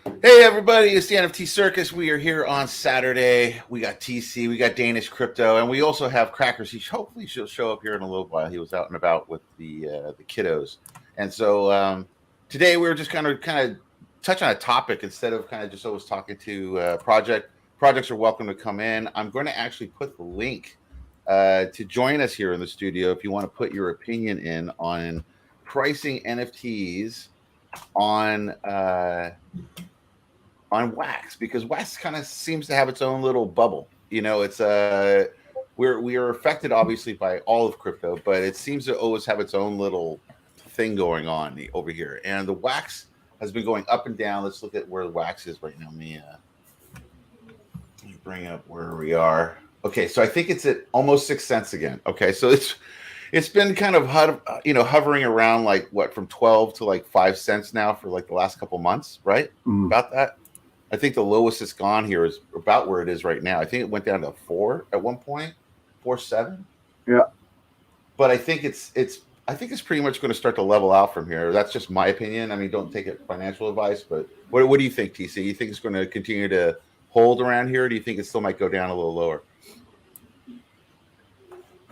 Hey everybody, it's the NFT Circus. We are here on Saturday. We got TC, we got Danish Crypto, and we also have Crackers. Hopefully she'll show up here in a little while. He was out and about with the kiddos, and so today we were just kind of touch on a topic instead of kind of just always talking to projects are welcome to come in. I'm going to actually put the link to join us here in the studio if you want to put your opinion in on pricing NFTs on Wax, because Wax kind of seems to have its own little bubble. You know, it's we are affected obviously by all of crypto, but it seems to always have its own little thing going on over here. And the Wax has been going up and down. Let's look at where the Wax is right now. Let me bring up where we are. Okay, so I think it's at almost 6 cents again. Okay, so it's been kind of hovering around like what, from 12 to like 5 cents now for like the last couple months, right? About that. I think the lowest it's gone here is about where it is right now. I think it went down to 4 at one point, 4.7. Yeah. But I think it's pretty much going to start to level out from here. That's just my opinion. I mean, don't take it financial advice, but what do you think, TC? You think it's going to continue to hold around here, or do you think it still might go down a little lower?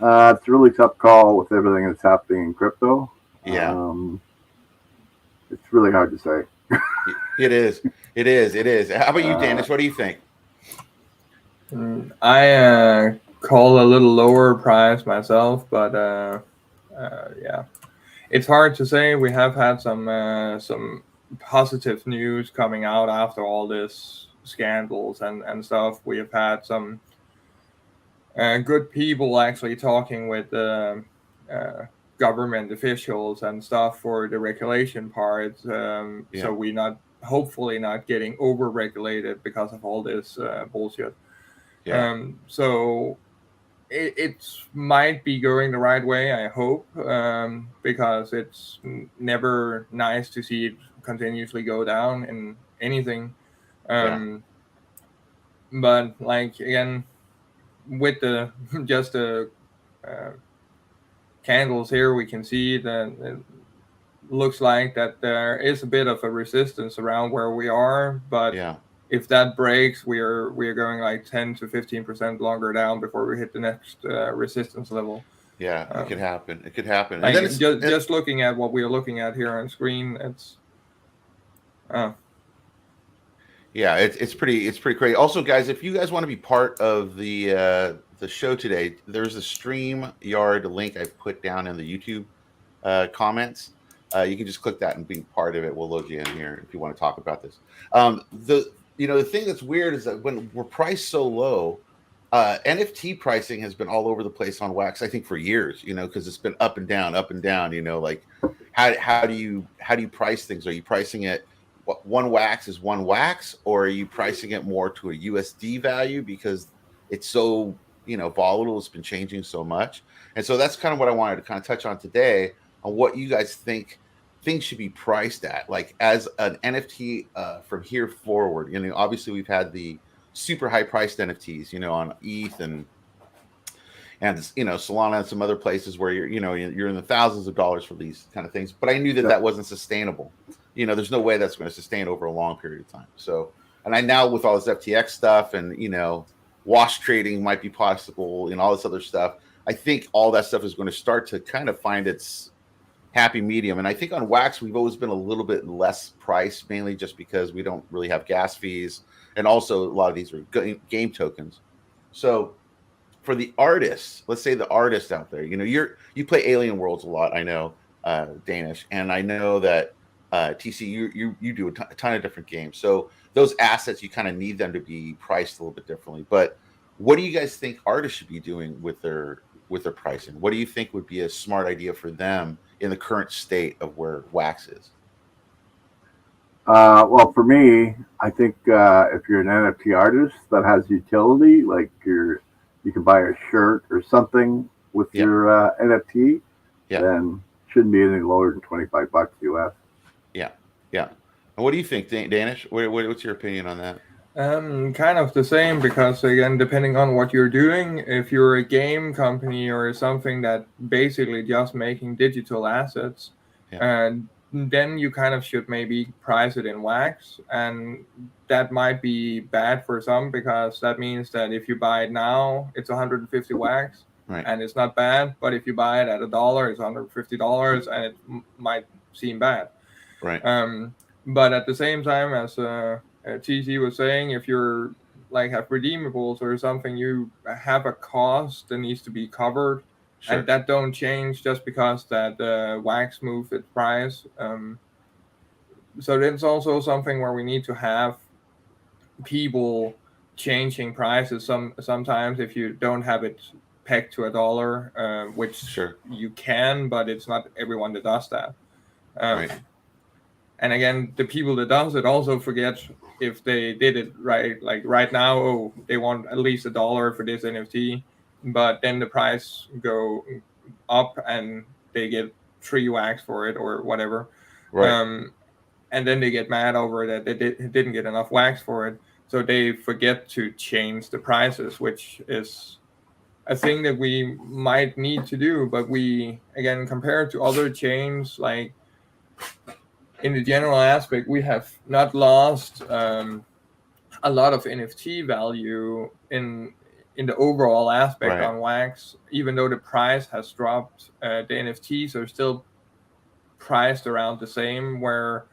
It's a really tough call with everything that's happening in crypto. Yeah. It's really hard to say. It is. How about you, Dennis? What do you think? I call a little lower price myself, but yeah, it's hard to say. We have had some positive news coming out after all this scandals and stuff. We have had some good people actually talking with government officials and stuff for the regulation part. So we're not, hopefully not getting over-regulated because of all this bullshit. Yeah. So it might be going the right way, I hope, because it's never nice to see it continuously go down in anything. But like, again, with the just the candles here, we can see that it looks like that there is a bit of a resistance around where we are, but if that breaks, we are going like 10 to 15% longer down before we hit the next resistance level. Yeah, it could happen. It could happen. Like, and then just looking at what we are looking at here on screen, it's it's pretty crazy. Also, guys, if you guys want to be part of the show today, there's a StreamYard link I've put down in the YouTube comments. You can just click that and be part of it. We'll load you in here if you want to talk about this. The thing that's weird is that when we're priced so low, NFT pricing has been all over the place on Wax, I think, for years, because it's been up and down, like how do you price things? Are you pricing it one wax is one wax, or are you pricing it more to a USD value because it's so volatile? It's been changing so much. And so that's kind of what I wanted to kind of touch on today, on what you guys think things should be priced at, like as an NFT from here forward. Obviously we've had the super high priced NFTs, on ETH and Solana and some other places where you're in the thousands of dollars for these kind of things. But I knew that wasn't sustainable. There's no way that's going to sustain over a long period of time. So, and I now, with all this FTX stuff and wash trading might be possible and all this other stuff, I think all that stuff is going to start to kind of find its happy medium. And I think on Wax, we've always been a little bit less priced, mainly just because we don't really have gas fees. And also a lot of these are game tokens. So for the artists, let's say the artists out there, you play Alien Worlds a lot, I know, Danish, and I know that TC, you do a ton of different games. So those assets, you kind of need them to be priced a little bit differently. But what do you guys think artists should be doing with their pricing? What do you think would be a smart idea for them in the current state of where Wax is? Well, for me, I think if you're an NFT artist that has utility, like you can buy a shirt or something with your NFT, then shouldn't be any lower than $25 US. Yeah. And what do you think, Danish? What's your opinion on that? Kind of the same, because again, depending on what you're doing, if you're a game company or something that basically just making digital assets, and then you kind of should maybe price it in wax, and that might be bad for some, because that means that if you buy it now, it's 150 wax, Right. and it's not bad. But if you buy it at $1, it's $150, and it might seem bad. Right. But at the same time, as TC was saying, if you're like have redeemables or something, you have a cost that needs to be covered. Sure. And that don't change just because that wax moved its price. So that's also something where we need to have people changing prices sometimes if you don't have it pegged to $1, which Sure. you can, but it's not everyone that does that. Right. And again, the people that does it also forget if they did it right. Like right now, oh, they want at least $1 for this NFT, but then the price go up and they get 3 wax for it or whatever. Right. And then they get mad over that they didn't get enough wax for it. So they forget to change the prices, which is a thing that we might need to do. But we, again, compared to other chains, like in the general aspect, we have not lost a lot of NFT value in the overall aspect Right. on wax, even though the price has dropped. The NFTs are still priced around the same, where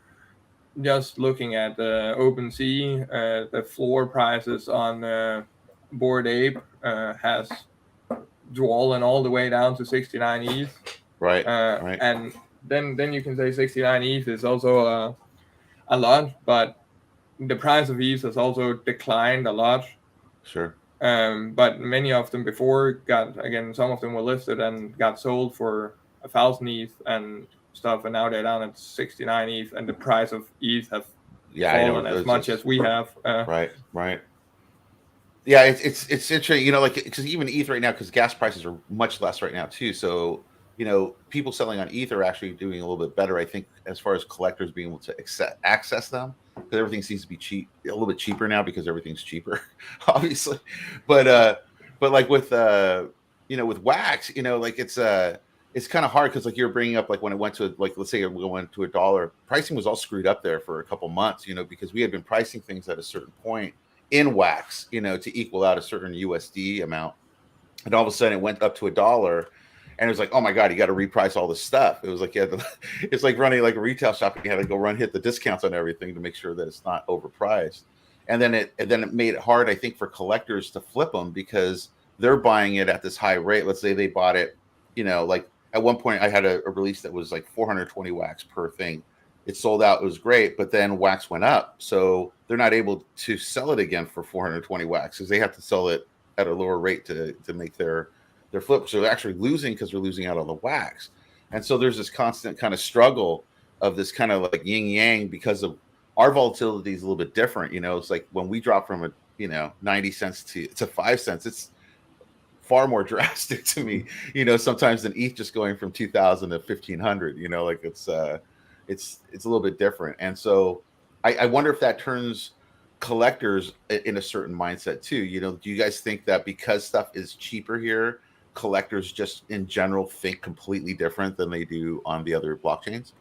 just looking at OpenSea, the floor prices on Bored Ape has fallen all the way down to 69 ETH. Right. Right. And then you can say 69 ETH is also a lot, but the price of ETH has also declined a lot. Sure. But many of them before got, again, some of them were listed and got sold for 1,000 ETH and stuff, and now they're down at 69 ETH, and the price of ETH have fallen as much as we have. Right. Right. Yeah, it's interesting, you know, like, because even ETH right now, because gas prices are much less right now too. So, you know, people selling on ETH are actually doing a little bit better, I think, as far as collectors being able to access them, because everything seems to be a little bit cheaper now because everything's cheaper, obviously. But like with you know, with wax, you know, like it's kind of hard because, like, you're bringing up, like, when it went to, like, let's say it went to $1, pricing was all screwed up there for a couple months, you know, because we had been pricing things at a certain point in wax, you know, to equal out a certain USD amount, and all of a sudden it went up to $1, and it was like, oh my god, you got to reprice all this stuff. It was like, it's like running like a retail shop, and you had to go hit the discounts on everything to make sure that it's not overpriced, and then it made it hard, I think, for collectors to flip them, because they're buying it at this high rate. Let's say they bought it, you know, like at one point I had a release that was like 420 wax per thing. It sold out. It was great, but then wax went up, so they're not able to sell it again for 420 wax, because they have to sell it at a lower rate to make their flip. So they're actually losing, because they're losing out on the wax. And so there's this constant kind of struggle of this kind of like yin yang, because of our volatility is a little bit different. You know, it's like when we drop from 90 cents to 5 cents, it's far more drastic to me, you know, sometimes than ETH just going from 2,000 to 1,500. You know, like it's a little bit different. And so I wonder if that turns collectors in a certain mindset too. You know, do you guys think that because stuff is cheaper here, collectors just in general think completely different than they do on the other blockchains?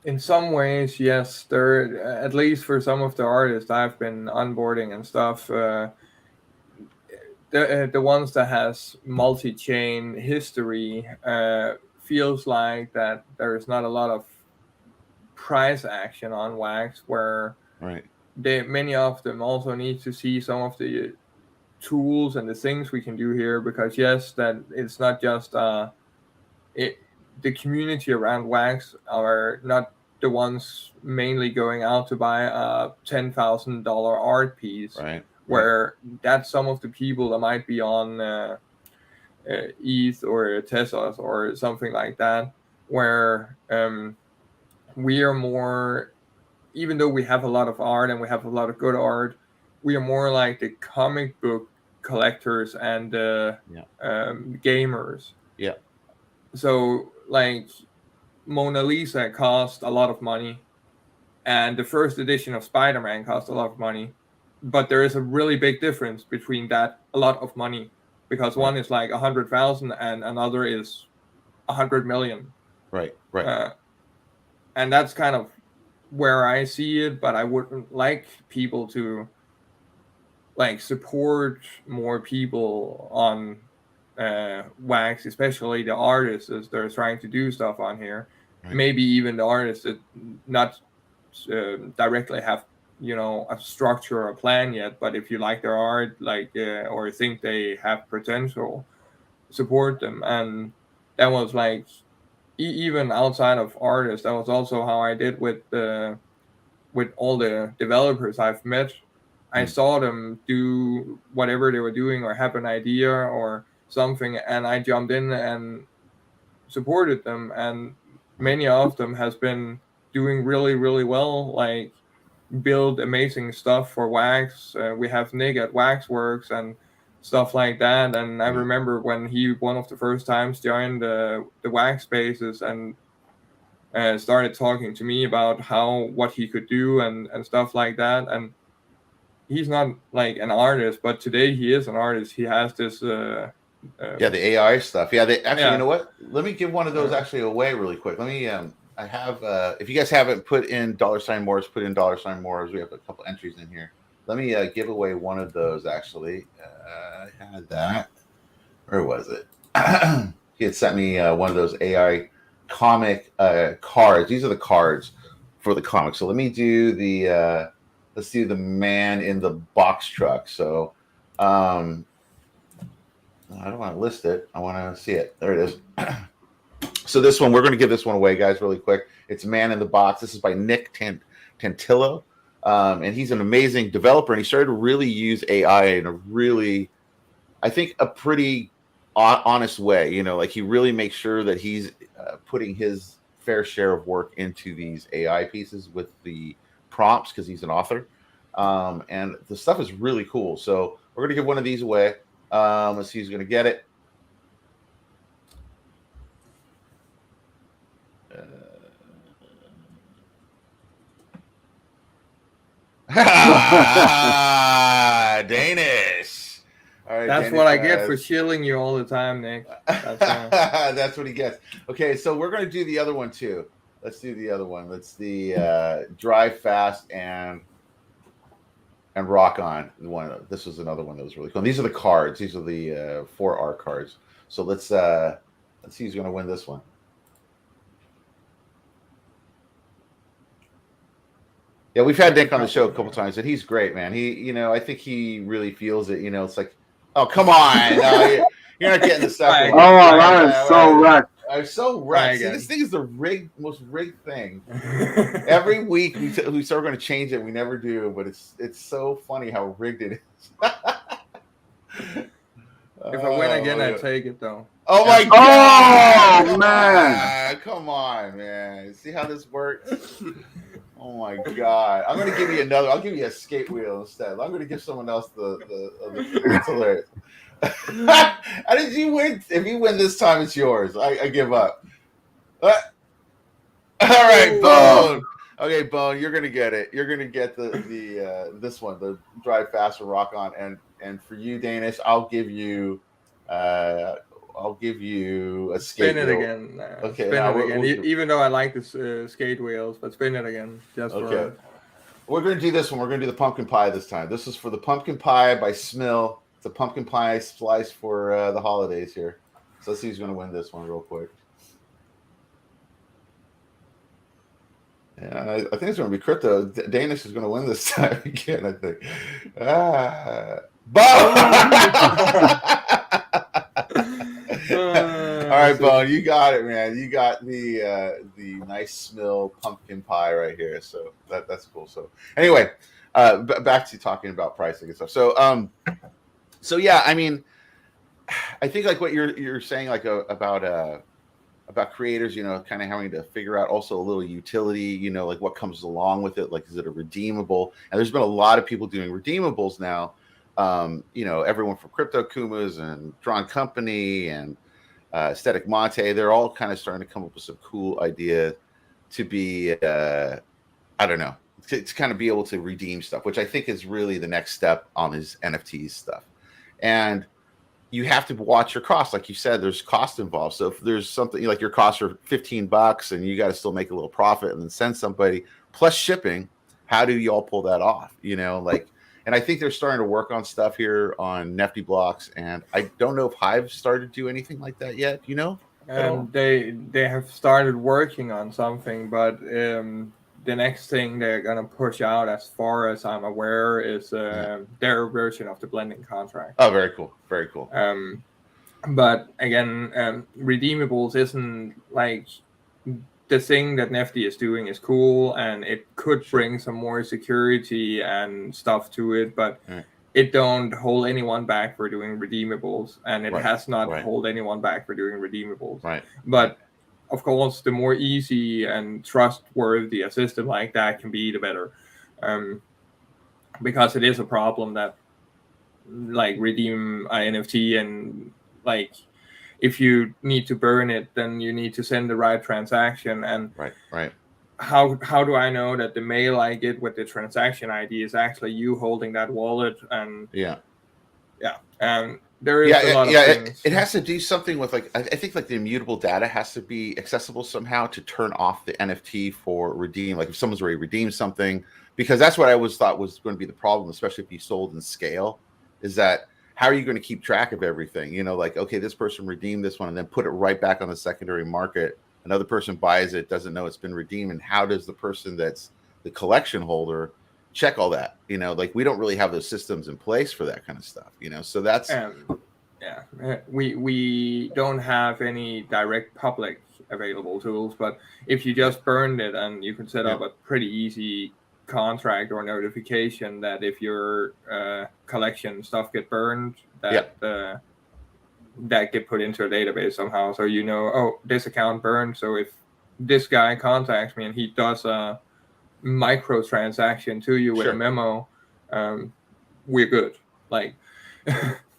In some ways, yes. There, at least for some of the artists I've been onboarding and stuff, the ones that has multi-chain history, feels like that there's not a lot of price action on wax, where Right. many of them also need to see some of the tools and the things we can do here, because yes, that it's not just the community around wax are not the ones mainly going out to buy a $10,000 art piece, Right. where that's some of the people that might be on ETH or Teslas or something like that, where we are more, even though we have a lot of art and we have a lot of good art, we are more like the comic book collectors and gamers. Yeah. So like Mona Lisa cost a lot of money, and the first edition of Spider-Man cost a lot of money, but there is a really big difference between that a lot of money, because one is like 100,000 and another is 100 million. Right. And that's kind of where I see it, but I wouldn't like people to like support more people on Wax, especially the artists as they're trying to do stuff on here. Right. Maybe even the artists that not directly have a structure or a plan yet, but if you like their art, like or think they have potential, support them. And that was like even outside of artists, that was also how I did with all the developers I've met. I saw them do whatever they were doing or have an idea or something, and I jumped in and supported them. And many of them has been doing really, really well, like build amazing stuff for Wax. We have Nick at Waxworks and stuff like that. And I remember when he one of the first times joined the Wax spaces and started talking to me about what he could do and stuff like that. And he's not like an artist, but today he is an artist. He has this the AI stuff. Yeah, they actually, Yeah. You know what? Let me give one of those actually away really quick. Let me I have if you guys haven't put in $MORBS, put in $MORBS. We have a couple entries in here. Let me give away one of those actually. I had that. Where was it? He had sent me one of those AI comic cards. These are the cards for the comic. So let me do the let's do the man in the box truck. So I don't want to list it. I want to see it. There it is. So this one, we're going to give this one away, guys, really quick. It's Man in the Box. This is by Nick Tantillo. And he's an amazing developer. And he started to really use AI in a really, I think, a pretty honest way. Like he really makes sure that he's putting his fair share of work into these AI pieces with the prompts because he's an author. And the stuff is really cool. So we're going to give one of these away. Let's see who's going to get it. Danish. All right, that's Danish, what I get for shilling you all the time, Nick. That's what he gets. Okay, so we're going to do the other one too. Let's do the other one. Let's the Drive Fast and Rock On. This was another one that was really cool. And these are the cards. These are the 4R cards. So let's see who's going to win this one. Yeah, we've had Nick on the show a couple times, and he's great, man. He, I think he really feels it. It's like, oh, come on, no, you're not getting the stuff. Oh, I'm so wrecked. I'm so wrecked. See, this thing is the most rigged thing. Every week we say we're going to change it, we never do, but it's so funny how rigged it is. If I win again, I take it though. Oh my God! Oh man! Come on, man. See how this works? Oh my God! I'm gonna give you another. I'll give you a skate wheel instead. I'm gonna give someone else the it's hilarious. How did you win? If you win this time, it's yours. I give up. All right, Bone. Okay, Bone, you're gonna get it. You're gonna get the this one, the Drive Fast and Rock On, and for you, Danish, I'll give you a skate spin it wheel. again. Okay, spin it again. Even though I like the skate wheels, but spin it again. Just okay. We're going to do this one. We're going to do the pumpkin pie this time. This is for the pumpkin pie by Smill. It's a pumpkin pie slice for the holidays here. So let's see who's going to win this one real quick. Yeah, I think it's going to be Crypto. Danish is going to win this time again, I think. All right, Bone, you got it, man. You got the nice Smill pumpkin pie right here. So that's cool. So anyway, back to talking about pricing and stuff. So yeah, I mean, I think like what you're saying, like about creators, kind of having to figure out also a little utility, like what comes along with it. Like, is it a redeemable? And there's been a lot of people doing redeemables now. Everyone from Crypto Kumas and Drawn Company and Aesthetic Monte, they're all kind of starting to come up with some cool ideas to be, I don't know, to kind of be able to redeem stuff, which I think is really the next step on his NFTs stuff. And you have to watch your costs. Like you said, there's cost involved. So if there's something like your costs are $15 and you got to still make a little profit and then send somebody plus shipping, how do you all pull that off? Like, and I think they're starting to work on stuff here on Nifty Blocks. And I don't know if Hive started to do anything like that yet. They have started working on something, but the next thing they're gonna push out, as far as I'm aware, is their version of the blending contract. Oh, very cool, very cool. But again, redeemables isn't like the thing that Nifty is doing is cool, and it could bring some more security and stuff to it, but it don't hold anyone back for doing redeemables, and it has not hold anyone back for doing redeemables. Right. But of course, the more easy and trustworthy a system like that can be, the better. Because it is a problem that, like, redeem an NFT, and like, if you need to burn it, then you need to send the right transaction. And right. How do I know that the mail I get with the transaction ID is actually you holding that wallet? And there is a lot of things. It has to do something with, like, I think like the immutable data has to be accessible somehow to turn off the NFT for redeem. Like if someone's already redeemed something, because that's what I always thought was going to be the problem, especially if you sold in scale, is that how are you going to keep track of everything? Like, okay, this person redeemed this one and then put it right back on the secondary market. Another person buys it, doesn't know it's been redeemed. And how does the person that's the collection holder check all that? Like, we don't really have those systems in place for that kind of stuff, so that's we don't have any direct public available tools, but if you just burned it, and you can set up a pretty easy contract or notification that if your collection stuff get burned, that get put into a database somehow, so this account burned. So if this guy contacts me and he does a micro transaction to you with a memo, we're good. Like,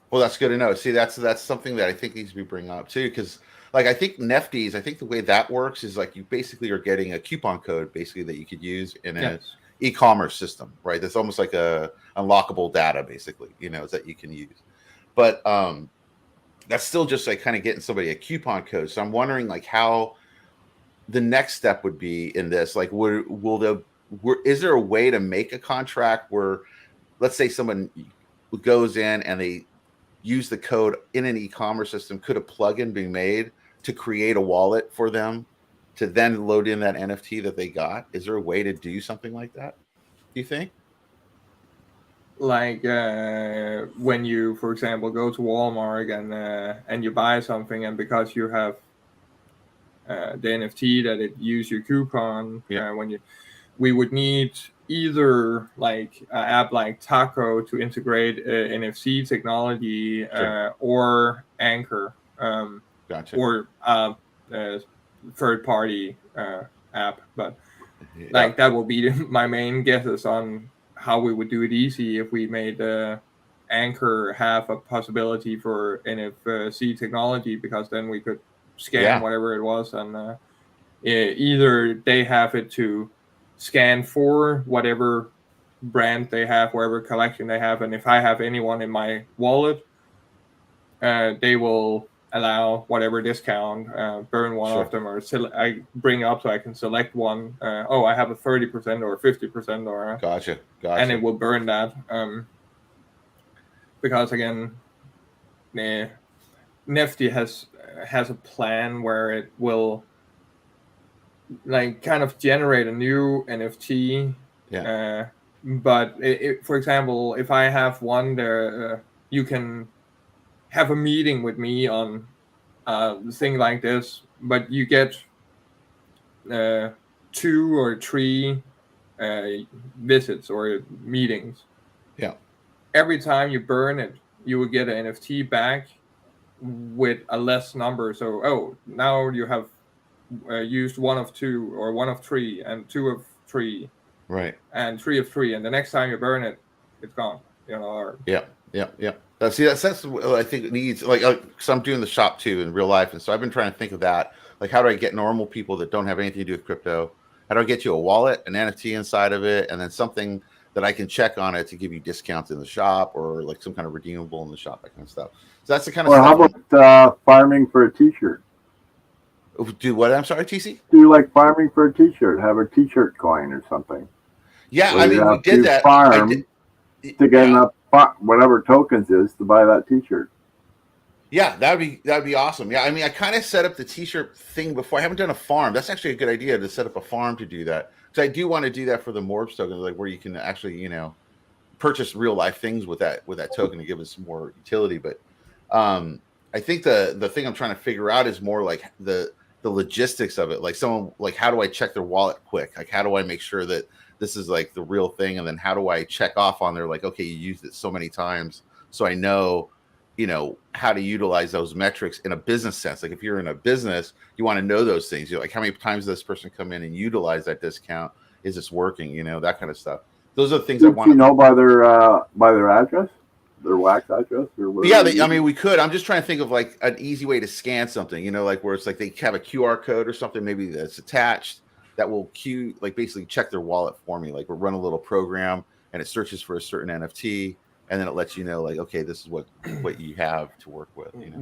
well, that's good to know. See, that's something that I think needs to be bring up too, because like I think NFTs, I think the way that works is like you basically are getting a coupon code basically that you could use in an e-commerce system, right? That's almost like a unlockable data basically, that you can use. But that's still just like kind of getting somebody a coupon code. So I'm wondering like how the next step would be in this. Like, is there a way to make a contract where, let's say someone goes in and they use the code in an e-commerce system, could a plugin be made to create a wallet for them to then load in that NFT that they got? Is there a way to do something like that, do you think? Like when you, for example, go to Walmart and you buy something, and because you have the NFT that it use your coupon, we would need either like an app like Taco to integrate NFC technology, or Anchor, or third-party app. But like that will be my main guesses on how we would do it easy if we made Anchor have a possibility for NFC technology, because then we could scan whatever it was, and either they have it to scan for whatever brand they have, whatever collection they have, and if I have anyone in my wallet, they will allow whatever discount, burn one of them, or I bring up so I can select one. I have a 30% or 50%, or gotcha, and it will burn that. Because again, Nifty has a plan where it will like kind of generate a new NFT. But for example, if I have one there, you can have a meeting with me on a thing like this, but you get 2 or 3 visits or meetings. Every time you burn it, you will get an NFT back with a less number. So, now you have used 1 of 2 or 1 of 3 and 2 of 3, right? And 3 of 3, and the next time you burn it, it's gone. That's what I think it needs. Like, so I'm doing the shop too in real life, and so I've been trying to think of that. Like, how do I get normal people that don't have anything to do with crypto? How do I get you a wallet, an NFT inside of it, and then something that I can check on it to give you discounts in the shop or like some kind of redeemable in the shop, that kind of stuff. So that's the kind of stuff. How about farming for a T-shirt? Do what? I'm sorry, TC? Do you like farming for a T-shirt? Have a T-shirt coin or something. Yeah, I mean, we did that. Farm to get enough whatever tokens is to buy that T-shirt. Yeah, that'd be awesome. Yeah, I mean, I kind of set up the T-shirt thing before. I haven't done a farm. That's actually a good idea to set up a farm to do that. Because I do want to do that for the M.O.R.B.S token, like where you can actually, you know, purchase real life things with that token to give us some more utility. But I think the thing I'm trying to figure out is more like the logistics of it. Like how do I check their wallet quick? Like how do I make sure that this is like the real thing? And then how do I check off on there? Like, okay, you used it so many times, so I know, you know, how to utilize those metrics in a business sense. Like if you're in a business, you want to know those things. You're like, how many times does this person come in and utilize that discount? Is this working? You know, that kind of stuff. Those are the things I want. You know, by their address, their wax address, or whatever. Yeah, I mean, we could. I'm just trying to think of like an easy way to scan something. You know, like where it's like they have a QR code or something maybe that's attached that will basically check their wallet for me. Like we'll run a little program and it searches for a certain NFT. And then it lets you know, like, okay, this is what you have to work with. You know?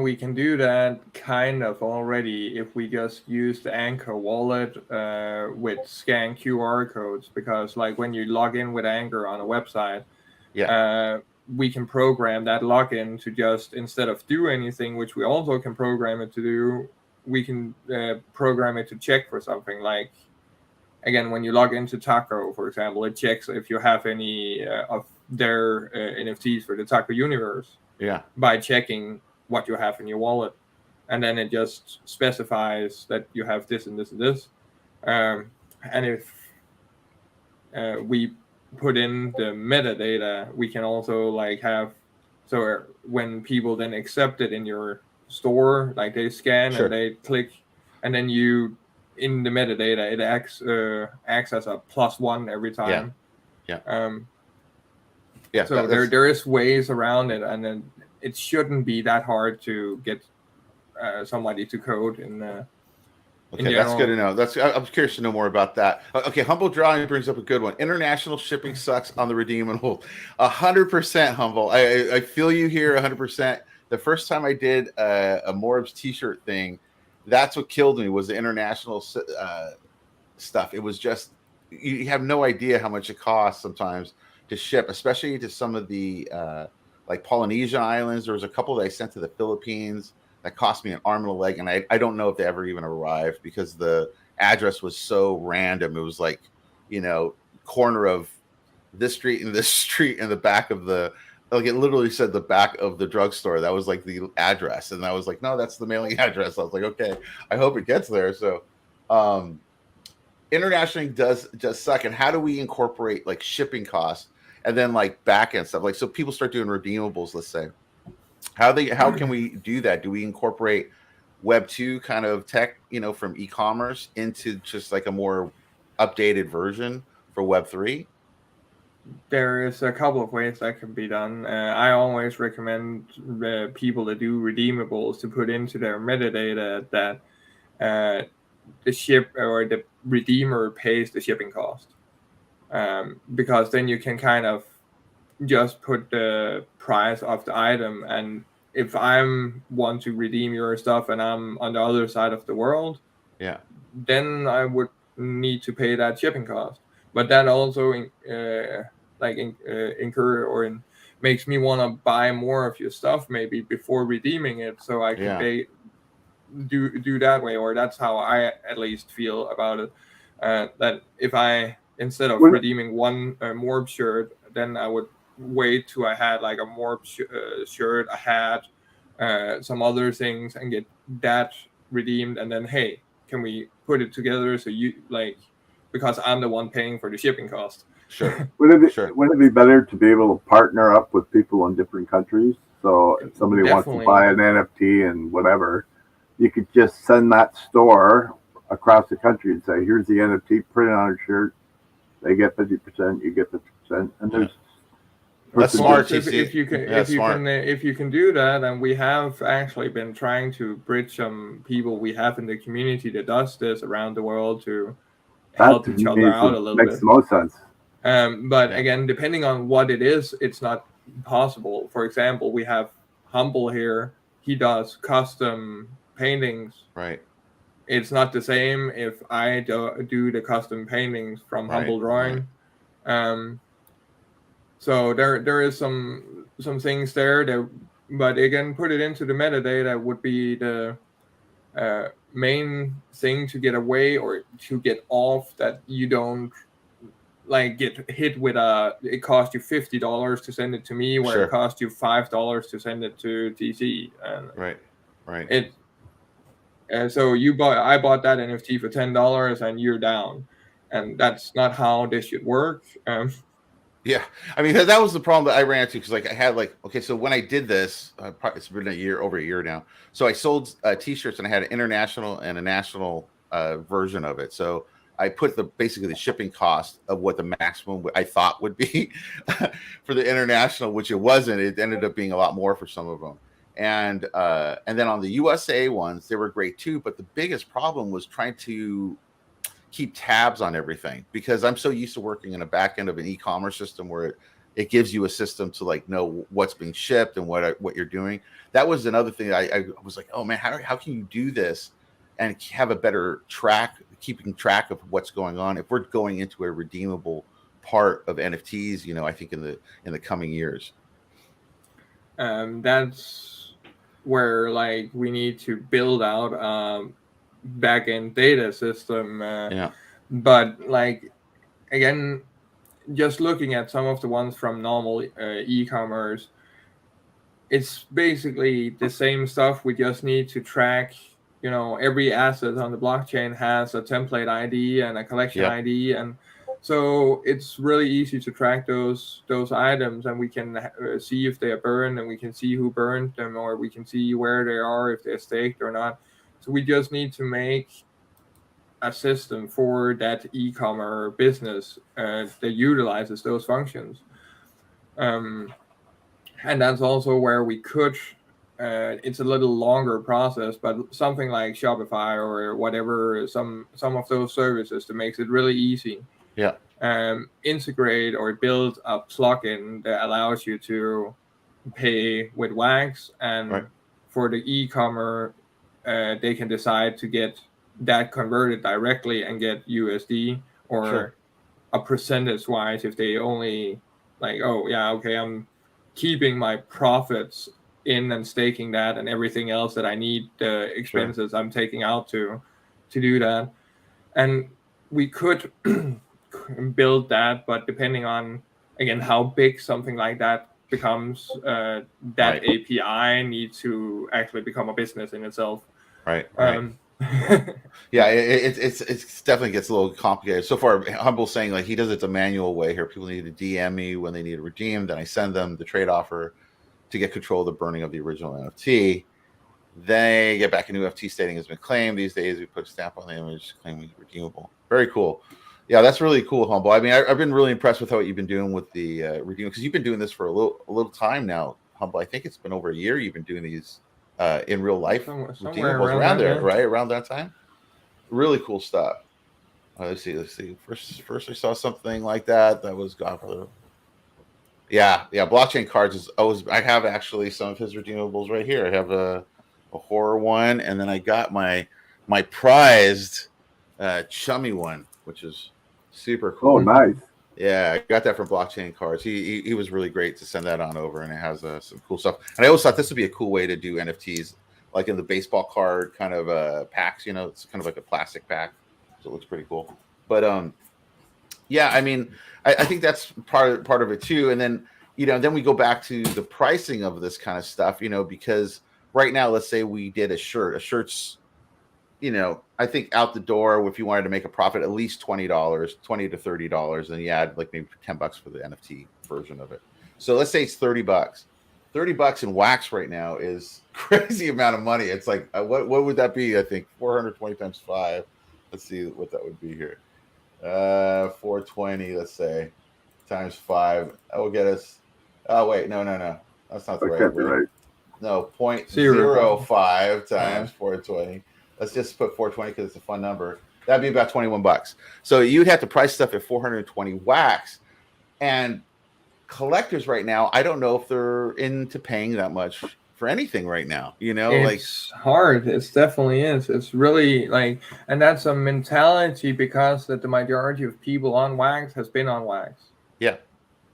We can do that kind of already if we just use the Anchor wallet with scan QR codes, because like when you log in with Anchor on a website, we can program that login to just, instead of do anything, which we also can program it to do, we can program it to check for something. Like, again, when you log into Taco, for example, it checks if you have any of their NFTs for the Taco universe by checking what you have in your wallet, and then it just specifies that you have this and this and this, and if we put in the metadata, we can also like have, so when people then accept it in your store, like they scan and they click, and then you in the metadata it acts as a +1 every time. So there is ways around it, and then it shouldn't be that hard to get somebody to code in. Okay, that's good to know. I'm curious to know more about that. Okay, Humble Drawing brings up a good one. International shipping sucks on the redeemable. 100%, Humble. I feel you here 100%. The first time I did a M.O.R.B.S T-shirt thing, that's what killed me, was the international stuff. It was just, you have no idea how much it costs sometimes to ship, especially to some of the like Polynesian islands. There was a couple that I sent to the Philippines that cost me an arm and a leg, and I don't know if they ever even arrived because the address was so random. It was like, you know, corner of this street and this street in the back of the, like it literally said the back of the drugstore. That was like the address, and I was like, no, that's the mailing address. I was like, okay, I hope it gets there. So internationally does suck. And how do we incorporate like shipping costs and then like back end stuff? Like, so people start doing redeemables, let's say. How can we do that? Do we incorporate Web 2 kind of tech, you know, from e-commerce into just like a more updated version for Web 3? There is a couple of ways that can be done. I always recommend people that do redeemables to put into their metadata that the ship or the redeemer pays the shipping cost, because then you can kind of just put the price of the item, and if I'm want to redeem your stuff and I'm on the other side of the world, then I would need to pay that shipping cost. But that also makes me want to buy more of your stuff maybe before redeeming it, so I can do that way. Or that's how I at least feel about it. That if I, instead of redeeming one M.O.R.B.S shirt, then I would wait till I had like a M.O.R.B.S shirt, a hat, some other things, and get that redeemed, and then hey, can we put it together so you like, because I'm the one paying for the shipping cost. Sure. Wouldn't it be better to be able to partner up with people in different countries? So if somebody wants to buy an NFT and whatever, you could just send that store across the country and say, here's the NFT, print it on a shirt. They get 50%, you get 50%, and there's that's smart. If you can do that, and we have actually been trying to bridge some people we have in the community that does this around the world to help each other out a little bit. Makes the most sense. But again, depending on what it is, it's not possible. For example, we have Humble here. He does custom paintings. Right. It's not the same if I do the custom paintings from Humble Drawing. Right. So there is some things there that, but again, put it into the metadata would be the main thing to get away or to get off, that you don't like get hit with it cost you $50 to send it to me, where it cost you $5 to send it to TC. Right. So I bought that NFT for $10 and you're down, and that's not how this should work. Yeah, I mean that was the problem that I ran into, because like I had so when I did this, it's been over a year now. So I sold T-shirts, and I had an international and a national version of it. So I put basically the shipping cost of what the maximum I thought would be for the international, which it wasn't. It ended up being a lot more for some of them. And then on the USA ones, they were great too. But the biggest problem was trying to keep tabs on everything, because I'm so used to working in a back end of an e-commerce system where it gives you a system to like know what's being shipped and what you're doing. That was another thing. I was like, oh man, how can you do this and have a better keeping track of what's going on if we're going into a redeemable part of NFTs, I think in the coming years. That's where like we need to build out back-end data system. But like, again, just looking at some of the ones from normal e-commerce, it's basically the same stuff. We just need to track, every asset on the blockchain has a template ID and a collection ID, and so it's really easy to track those items, and we can see if they are burned, and we can see who burned them, or we can see where they are, if they're staked or not. So we just need to make a system for that e-commerce business that utilizes those functions. And that's also where we could, it's a little longer process, but something like Shopify or whatever, some of those services that makes it really easy. Integrate or build a plugin that allows you to pay with wax, and for the e-commerce, they can decide to get that converted directly and get USD or a percentage wise, if they only like, oh yeah, okay, I'm keeping my profits in and staking that, and everything else that I need, the expenses I'm taking out to do that. And we could build that, but depending on, again, how big something like that becomes, that API needs to actually become a business in itself. Yeah, it's definitely gets a little complicated. So far, Humble's saying like he does it the manual way here. People need to DM me when they need to redeem, then I send them the trade offer to get control of the burning of the original NFT. They get back a new NFT stating has been claimed. These days, we put a stamp on the image claiming it's redeemable. Very cool. Yeah, that's really cool, Humble. I mean, I've been really impressed with what you've been doing with the redeem, because you've been doing this for a little time now, Humble. I think it's been over a year you've been doing these in real life. Somewhere around there, right around that time. Really cool stuff. Let's see. First I saw something like that was Godfather. Yeah. Blockchain cards is always. I have actually some of his redeemables right here. I have a horror one, and then I got my prized chummy one, which is super cool. Oh, nice. Yeah, I got that from Blockchain Cards. He was really great to send that on over, and it has some cool stuff. And I always thought this would be a cool way to do NFTs, like in the baseball card kind of packs. It's kind of like a plastic pack, so it looks pretty cool. But yeah, I mean, I think that's part of it too. And then then we go back to the pricing of this kind of stuff, because right now, let's say we did a shirt. A shirt's I think out the door, if you wanted to make a profit, at least $20 to $30, and you add like maybe $10 for the NFT version of it. So let's say it's $30. $30 in wax right now is crazy amount of money. It's like what would that be? I think 420 times 5. Let's see what that would be here. 420, let's say, times 5. That will get us. Oh wait, no, that's not the right word. No, 0.05 times 420. Let's just put 420 because it's a fun number. That'd be about $21. So you'd have to price stuff at 420 wax. And collectors right now, I don't know if they're into paying that much for anything right now. It's hard. It definitely is. It's really like, and that's a mentality because that the majority of people on Wax has been on Wax. Yeah.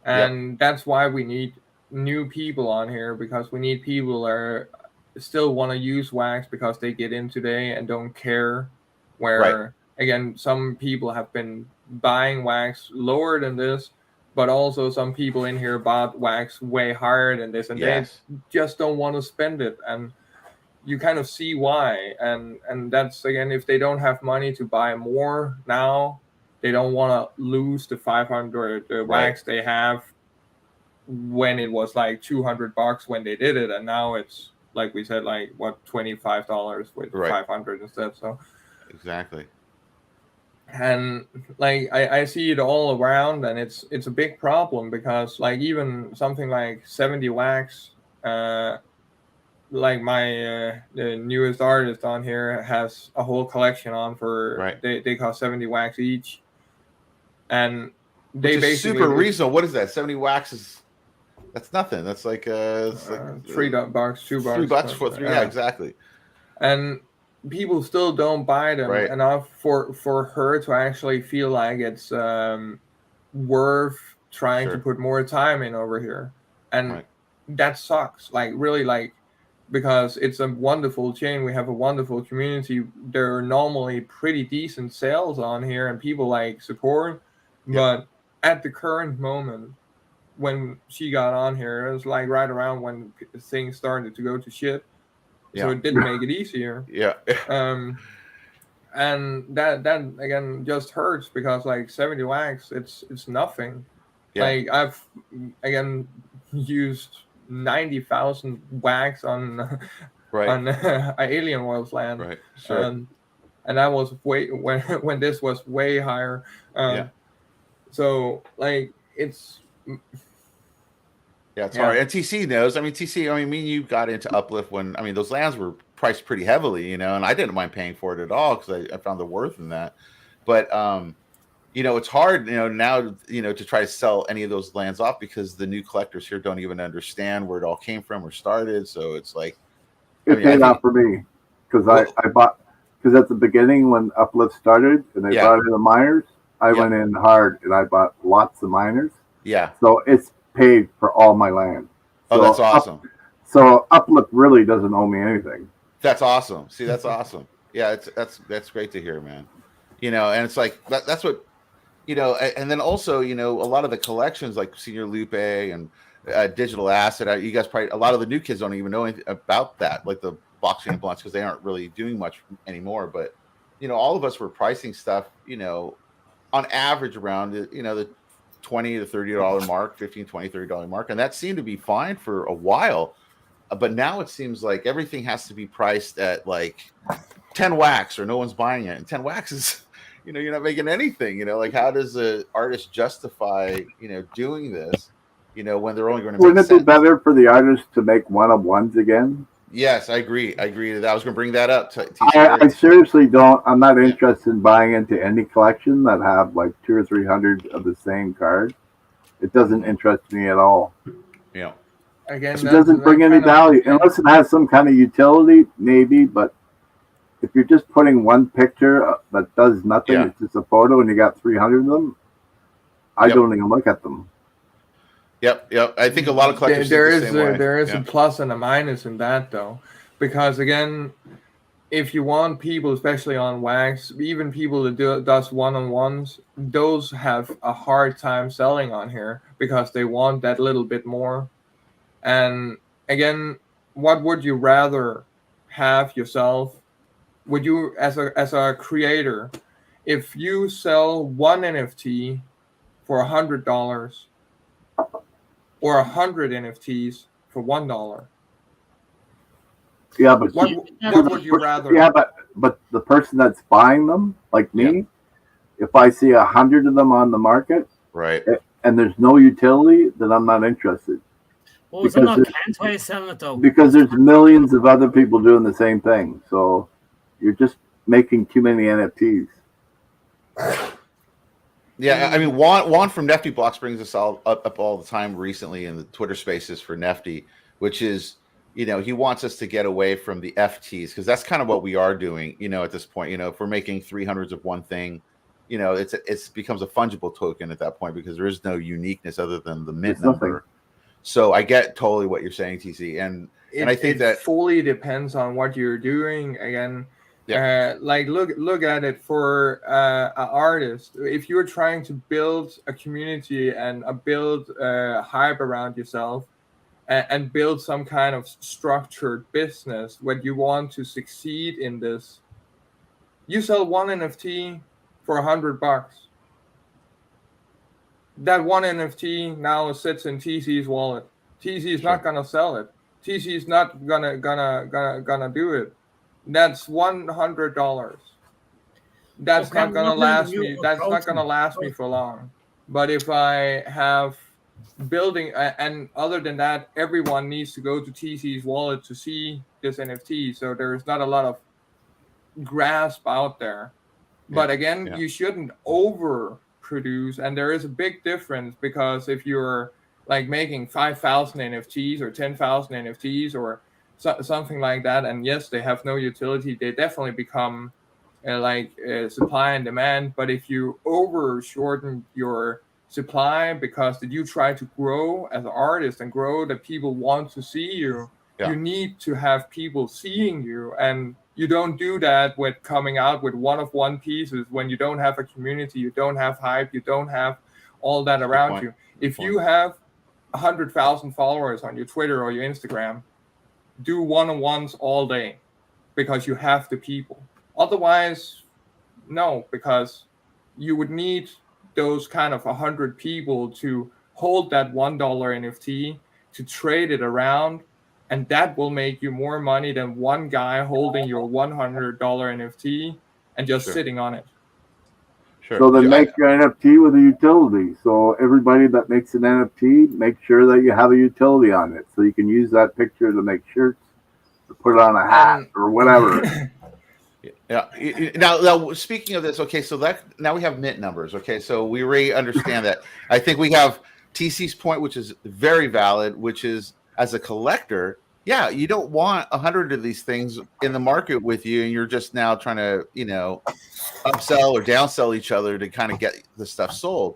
And that's why we need new people on here, because we need people that are still want to use Wax because they get in today and don't care. Where again, some people have been buying Wax lower than this, but also some people in here bought Wax way higher than this, and they just don't want to spend it. And you kind of see why. And that's, again, if they don't have money to buy more now, they don't want to lose the 500 Wax they have when it was like $200 when they did it, and now it's, like we said, like what, $25 with 500 instead. So exactly. And like I see it all around, and it's a big problem, because like even something like 70 Wax, like my the newest artist on here has a whole collection on for they cost 70 Wax each, and they basically super reasonable. What is that? 70 Wax is, that's nothing. That's like it's like $3, $2, $3 for three. Yeah, exactly. And people still don't buy them enough for her to actually feel like it's worth trying to put more time in over here. And that sucks. Like, really, like, because it's a wonderful chain. We have a wonderful community. There are normally pretty decent sales on here and people like support. But at the current moment, when she got on here, it was like right around when things started to go to shit. So it didn't make it easier. And that again just hurts, because like 70 Wax, it's nothing. Like, I've again used 90,000 Wax on Alien World's land, and that was way when this was way higher. So like it's. Yeah, it's hard. And TC knows. I mean, TC, I mean, you got into Uplift when, I mean, those lands were priced pretty heavily, and I didn't mind paying for it at all, because I found the worth in that. But, it's hard, now, to try to sell any of those lands off, because the new collectors here don't even understand where it all came from or started. So it's like. It paid off for me, because I bought, because at the beginning when Uplift started and they brought in the miners, I went in hard and I bought lots of miners. Yeah. So it's paid for all my land. So that's awesome. So Uplift really doesn't owe me anything. That's awesome. See, that's awesome. Yeah, that's great to hear, man. And it's like that's what and then also, a lot of the collections like Senior Lupe and Digital Asset, you guys probably, a lot of the new kids don't even know anything about that, like the blockchain blunts, because they aren't really doing much anymore. But all of us were pricing stuff, on average around the $20 to $30 mark, $15, $20, $30 mark. And that seemed to be fine for a while. But now it seems like everything has to be priced at like 10 Wax or no one's buying it. And 10 Wax is, you're not making anything, like, how does an artist justify, doing this, when they're only going to make Wouldn't it be better for the artist to make one-of-ones again? Yes, I agree. I was going to bring that up. I seriously don't. I'm not interested in buying into any collection that have like 200 or 300 of the same card. It doesn't interest me at all. Yeah. Again, it doesn't bring any value unless it has some kind of utility, maybe. But if you're just putting one picture that does nothing, it's just a photo, and you got 300 of them, I don't even look at them. Yep. I think a lot of collectors there is a plus and a minus in that, though, because again, if you want people, especially on Wax, even people that does one-on-ones, those have a hard time selling on here because they want that little bit more. And again, what would you rather have yourself? Would you, as a creator, if you sell one NFT for $100? Or 100 NFTs for $1. Yeah, but what would you rather? Yeah, but the person that's buying them, like me, if I see 100 of them on the market, and there's no utility, then I'm not interested. Well, is it not why you selling it though? Because there's millions of other people doing the same thing, so you're just making too many NFTs. Yeah, I mean, Juan from Nifty Blocks brings us all up all the time recently in the Twitter Spaces for Nifty, which is, he wants us to get away from the FTs because that's kind of what we are doing, at this point. If we're making 300s of one thing, it becomes a fungible token at that point because there is no uniqueness other than the mint number. So I get totally what you're saying, TC, and I think that fully depends on what you're doing. Again, like look at it for an artist. If you're trying to build a community and build hype around yourself and build some kind of structured business, when you want to succeed in this, you sell one NFT for $100. That one NFT now sits in TC's wallet. TC is not gonna sell it. TC is not gonna do it. That's $100. That's not gonna last me. That's not gonna last me for long. But if I have building, and other than that, everyone needs to go to TC's wallet to see this NFT. So there's not a lot of grasp out there. But again, you shouldn't overproduce, and there is a big difference because if you're like making 5,000 NFTs or 10,000 NFTs or something like that, and yes, they have no utility, they definitely become supply and demand. But if you over shorten your supply because you try to grow as an artist and grow that people want to see you, you need to have people seeing you, and you don't do that with coming out with one-of-one pieces when you don't have a community, you don't have hype, you don't have all that around you. If you have 100,000 followers on your Twitter or your Instagram, do one-on-ones all day because you have the people. Otherwise, no, because you would need those kind of 100 people to hold that $1 NFT, to trade it around, and that will make you more money than one guy holding your $100 NFT and just sitting on it. So then make your NFT with a utility. So everybody that makes an NFT, make sure that you have a utility on it. So you can use that picture to make shirts, to put it on a hat or whatever. Yeah. Now, speaking of this, so now we have mint numbers. So we already understand that. I think we have TC's point, which is very valid, which is as a collector, you don't want 100 of these things in the market with you, and you're just now trying to, upsell or downsell each other to kind of get the stuff sold.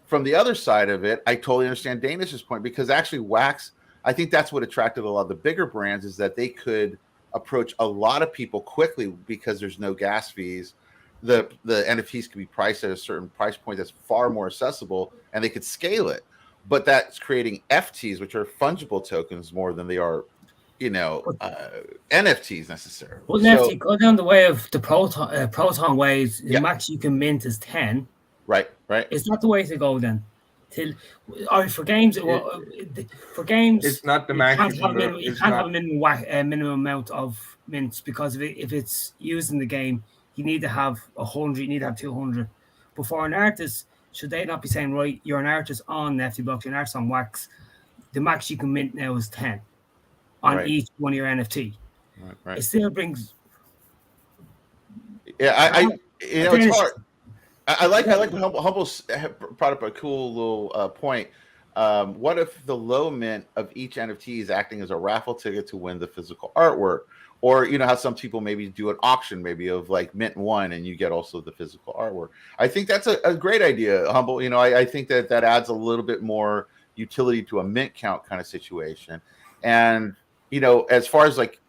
From the other side of it, I totally understand Danish's point because actually Wax, I think that's what attracted a lot of the bigger brands is that they could approach a lot of people quickly because there's no gas fees. The NFTs can be priced at a certain price point that's far more accessible, and they could scale it. But that's creating FTs, which are fungible tokens, more than they are, NFTs necessarily. Well, NFT go down the way of the Proton ways. The max you can mint is 10. Right. Is that the way to go then? For games, it's not the max. You can't have a minimum amount of mints because if it's used in the game, you need to have 100. You need to have 200. But for an artist, should they not be saying, right, you're an artist on NFT Blocks, you're an artist on Wax, the max you can mint now is 10 on each one of your NFT. Right. It still brings. Yeah, it's hard. I like Humble's brought up a cool little point. What if the low mint of each NFT is acting as a raffle ticket to win the physical artwork? Or, how some people maybe do an auction maybe of like mint one and you get also the physical artwork. I think that's a great idea, Humble. I think that adds a little bit more utility to a mint count kind of situation. And, as far as like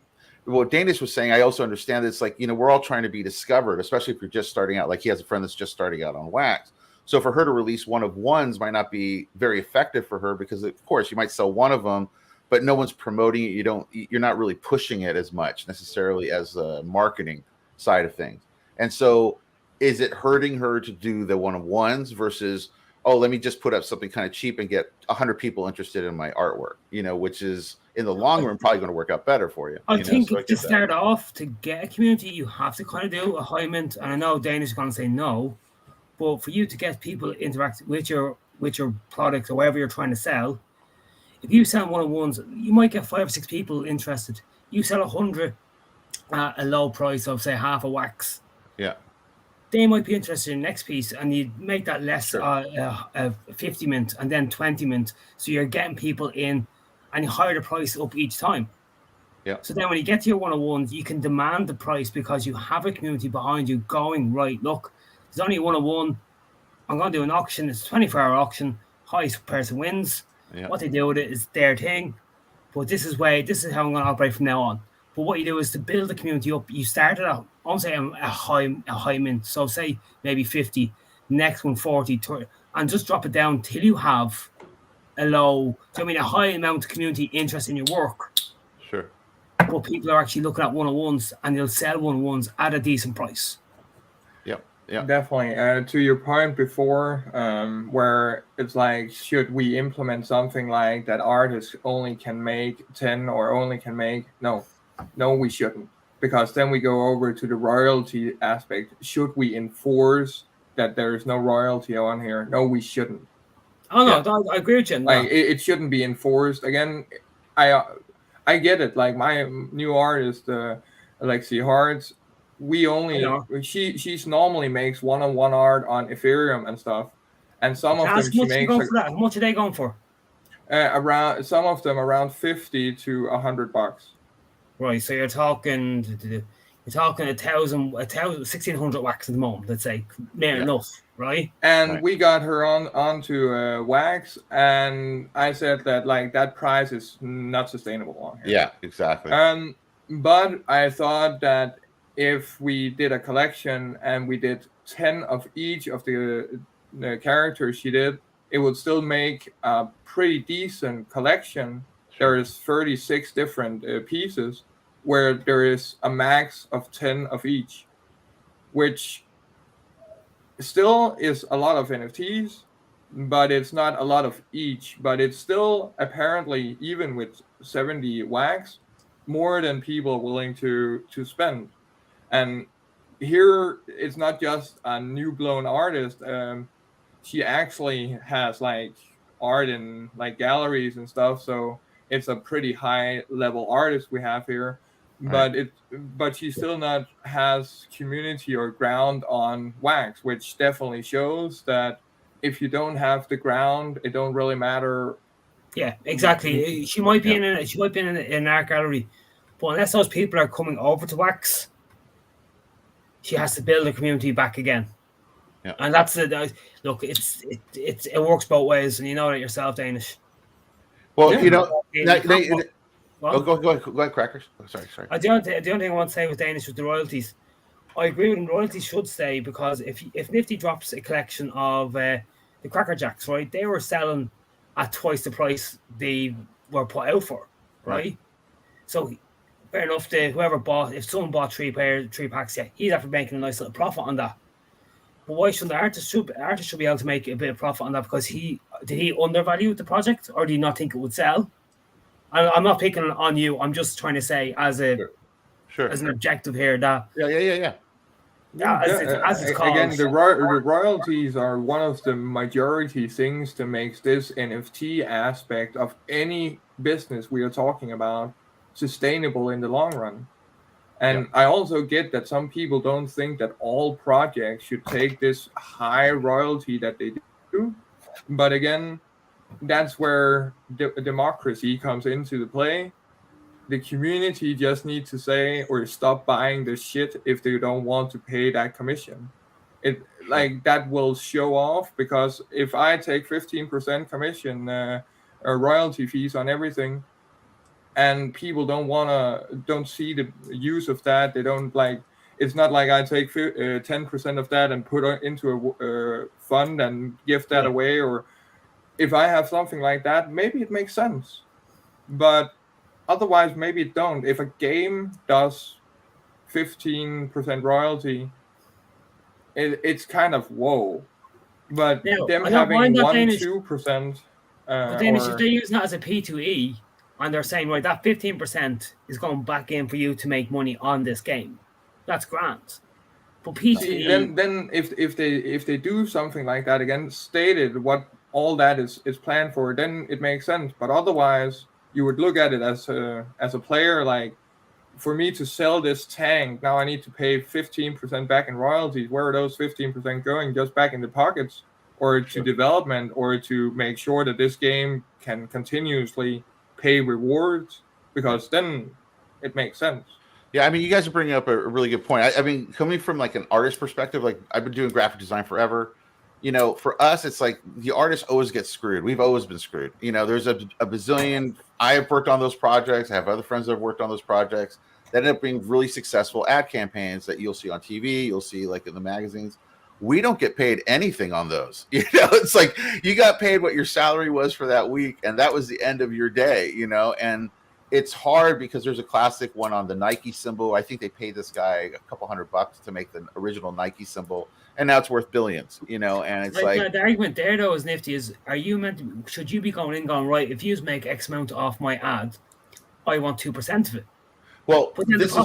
what Danish was saying, I also understand that it's like, we're all trying to be discovered, especially if you're just starting out. Like he has a friend that's just starting out on Wax. So for her to release one of ones might not be very effective for her because, of course, you might sell one of them, but no one's promoting it. You're not really pushing it as much necessarily as the marketing side of things. And so is it hurting her to do the one of ones versus, let me just put up something kind of cheap and get 100 people interested in my artwork, which is in the long run probably going to work out better for you. I think to start off, to get a community, you have to kind of do a high mint. And I know Danish is going to say no, but for you to get people interact with your product or whatever you're trying to sell, if you sell one-on-ones, you might get 5 or 6 people interested. You sell 100 at a low price of, say, half a Wax. Yeah. they might be interested in the next piece, and you make that less 50 mint and then 20 mint. So you're getting people in, and you hire the price up each time. Yeah. So then when you get to your 101s, you can demand the price because you have a community behind you going, right, look, there's only a 101. I'm going to do an auction. It's a 24-hour auction. Highest person wins. Yeah. What they do with it is their thing. But this is how I'm going to operate from now on. But what you do is to build the community up. You started out, I'll say a high mint. So say maybe 50, next one 40, 30, and just drop it down till you have a low, a high amount of community interest in your work. Sure. But people are actually looking at 101s, and they'll sell 101s at a decent price. Yeah, definitely. To your point before, where it's like, should we implement something like that artists only can make 10 or only can make? No, we shouldn't, because then we go over to the royalty aspect. Should we enforce that there is no royalty on here? No, we shouldn't. Oh no, I agree with you. Like it shouldn't be enforced. Again, I get it. Like my new artist, Alexi Hartz, she's normally makes one-on-one art on Ethereum and stuff, and some of them she makes. How much are they going for? Around some of them around $50 to $100. Right, so you're talking 1,600 wax at the moment. Let's say near enough, right? And we got her onto wax, and I said that like that price is not sustainable on here. Yeah, exactly. But I thought that if we did a collection and we did 10 of each of the characters she did, it would still make a pretty decent collection. There is 36 different pieces where there is a max of 10 of each, which still is a lot of NFTs, but it's not a lot of each. But it's still apparently, even with 70 wax, more than people are willing to spend. And here it's not just a new blown artist. She actually has like art in like galleries and stuff. So it's a pretty high level artist we have here. Right. But she still not has community or ground on wax, which definitely shows that if you don't have the ground, it don't really matter. Yeah, exactly. She might be in an art gallery, but unless those people are coming over to wax, she has to build a community back again. Yeah. And that's it. Look, it works both ways, and you know that yourself, Danish. Well, go ahead, Crackers. Oh, sorry. The only thing I want to say with Danish with the royalties, I agree with them. Royalties should stay, because if Nifty drops a collection of the Cracker Jacks, right, they were selling at twice the price they were put out for, right? So fair enough. If someone bought three packs, he's after making a nice little profit on that. But why shouldn't the artist should be able to make a bit of profit on that? Because did he undervalue the project, or do you not think it would sell? I'm not picking on you. I'm just trying to say as an objective here that as it's called, again, the royalties are one of the majority things that makes this NFT aspect of any business we are talking about sustainable in the long run. And I also get that some people don't think that all projects should take this high royalty that they do. But again, that's where democracy comes into the play. The community just needs to say or stop buying the shit if they don't want to pay that commission. That will show off, because if I take 15% commission or royalty fees on everything, and people don't see the use of that, they don't like. It's not like I take 10% of that and put it into a fund and give that away. Or if I have something like that, maybe it makes sense. But otherwise, maybe it don't. If a game does 15% royalty, it's kind of whoa. But them having 1-2%. But then if they're using that as a P2E, and they're saying, right, that 15% is going back in for you to make money on this game, that's grand. But P2E, then if they do something like that, again, stated what all that is planned for, then it makes sense. But otherwise, you would look at it as a player, like for me to sell this tank, now I need to pay 15% back in royalties. Where are those 15% going? Just back in the pockets, or to development, or to make sure that this game can continuously pay rewards? Because then it makes sense. Yeah, I mean, you guys are bringing up a really good point. I mean, coming from like an artist perspective, like I've been doing graphic design forever. You know, for us, it's like the artist always gets screwed. We've always been screwed. You know, there's a bazillion. I have worked on those projects. I have other friends that have worked on those projects that end up being really successful ad campaigns that you'll see on TV. You'll see like in the magazines. We don't get paid anything on those. You know, it's like you got paid what your salary was for that week, and that was the end of your day. You know, and it's hard because there's a classic one on the Nike symbol. I think they paid this guy a couple $100 to make the original Nike symbol, and now it's worth billions, you know. And it's like the argument there though is nifty is, are you meant to, should you be going right, if you make X amount off my ad, I want 2% of it. Well, this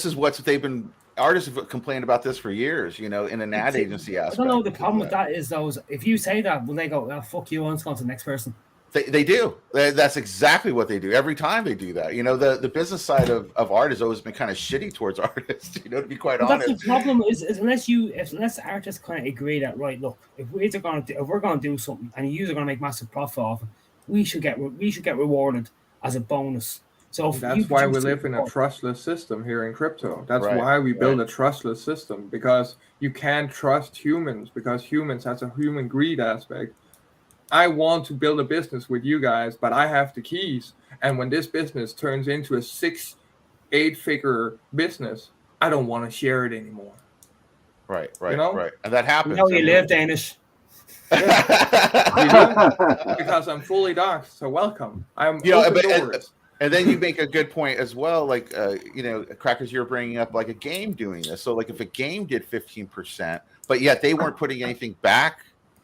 is what they've been, artists have complained about this for years, you know, in an ad agency aspect. I don't know, the problem with that is those, if you say that, will they go, oh, fuck you, I'm going to the next person? They do. That's exactly what they do. Every time they do that. You know, the business side of art has always been kind of shitty towards artists, you know, to be quite honest. That's the problem is unless artists kind of agree that, right, look, if we're going to do something and you are going to make massive profit off it, we should get rewarded as a bonus. So that's why we live in a trustless system here in crypto. That's why we build a trustless system, because you can't trust humans, because humans has a human greed aspect. I want to build a business with you guys, but I have the keys. And when this business turns into a 6-8 figure business, I don't want to share it anymore. Right. You know? Right. And that happens. You live Danish. Because I'm fully doxxed, so welcome. I'm open doors. And then you make a good point as well, like, you know, Crackers, you're bringing up like a game doing this. So like if a game did 15%, but yet they weren't putting anything back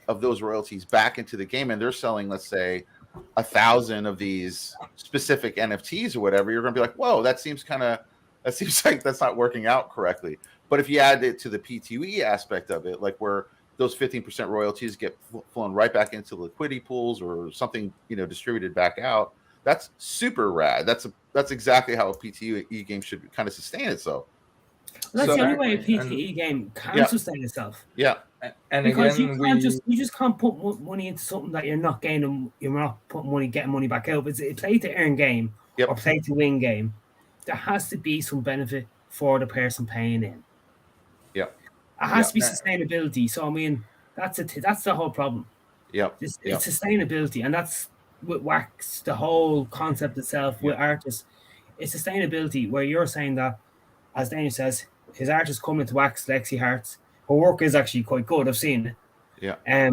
of those royalties back into the game, and they're selling, let's say, 1,000 of these specific NFTs or whatever, you're going to be like, whoa, that seems like that's not working out correctly. But if you add it to the PTE aspect of it, like where those 15% royalties get flown right back into liquidity pools or something, you know, distributed back out, that's super rad. That's exactly how a PTE game should kind of sustain itself. Well, that's the only way a PTE game can sustain itself. Yeah. And because again, you just can't put money into something that you're not getting money back out. It's a play to earn game or play to win game. There has to be some benefit for the person paying in. Yeah. It has to be sustainability. So I mean, that's the whole problem. Yeah. It's sustainability, and that's with Wax, the whole concept itself with artists. It's sustainability, where you're saying that, as Daniel says, his artists come into Wax, Lexi Hearts. Her work is actually quite good. I've seen it. Yeah.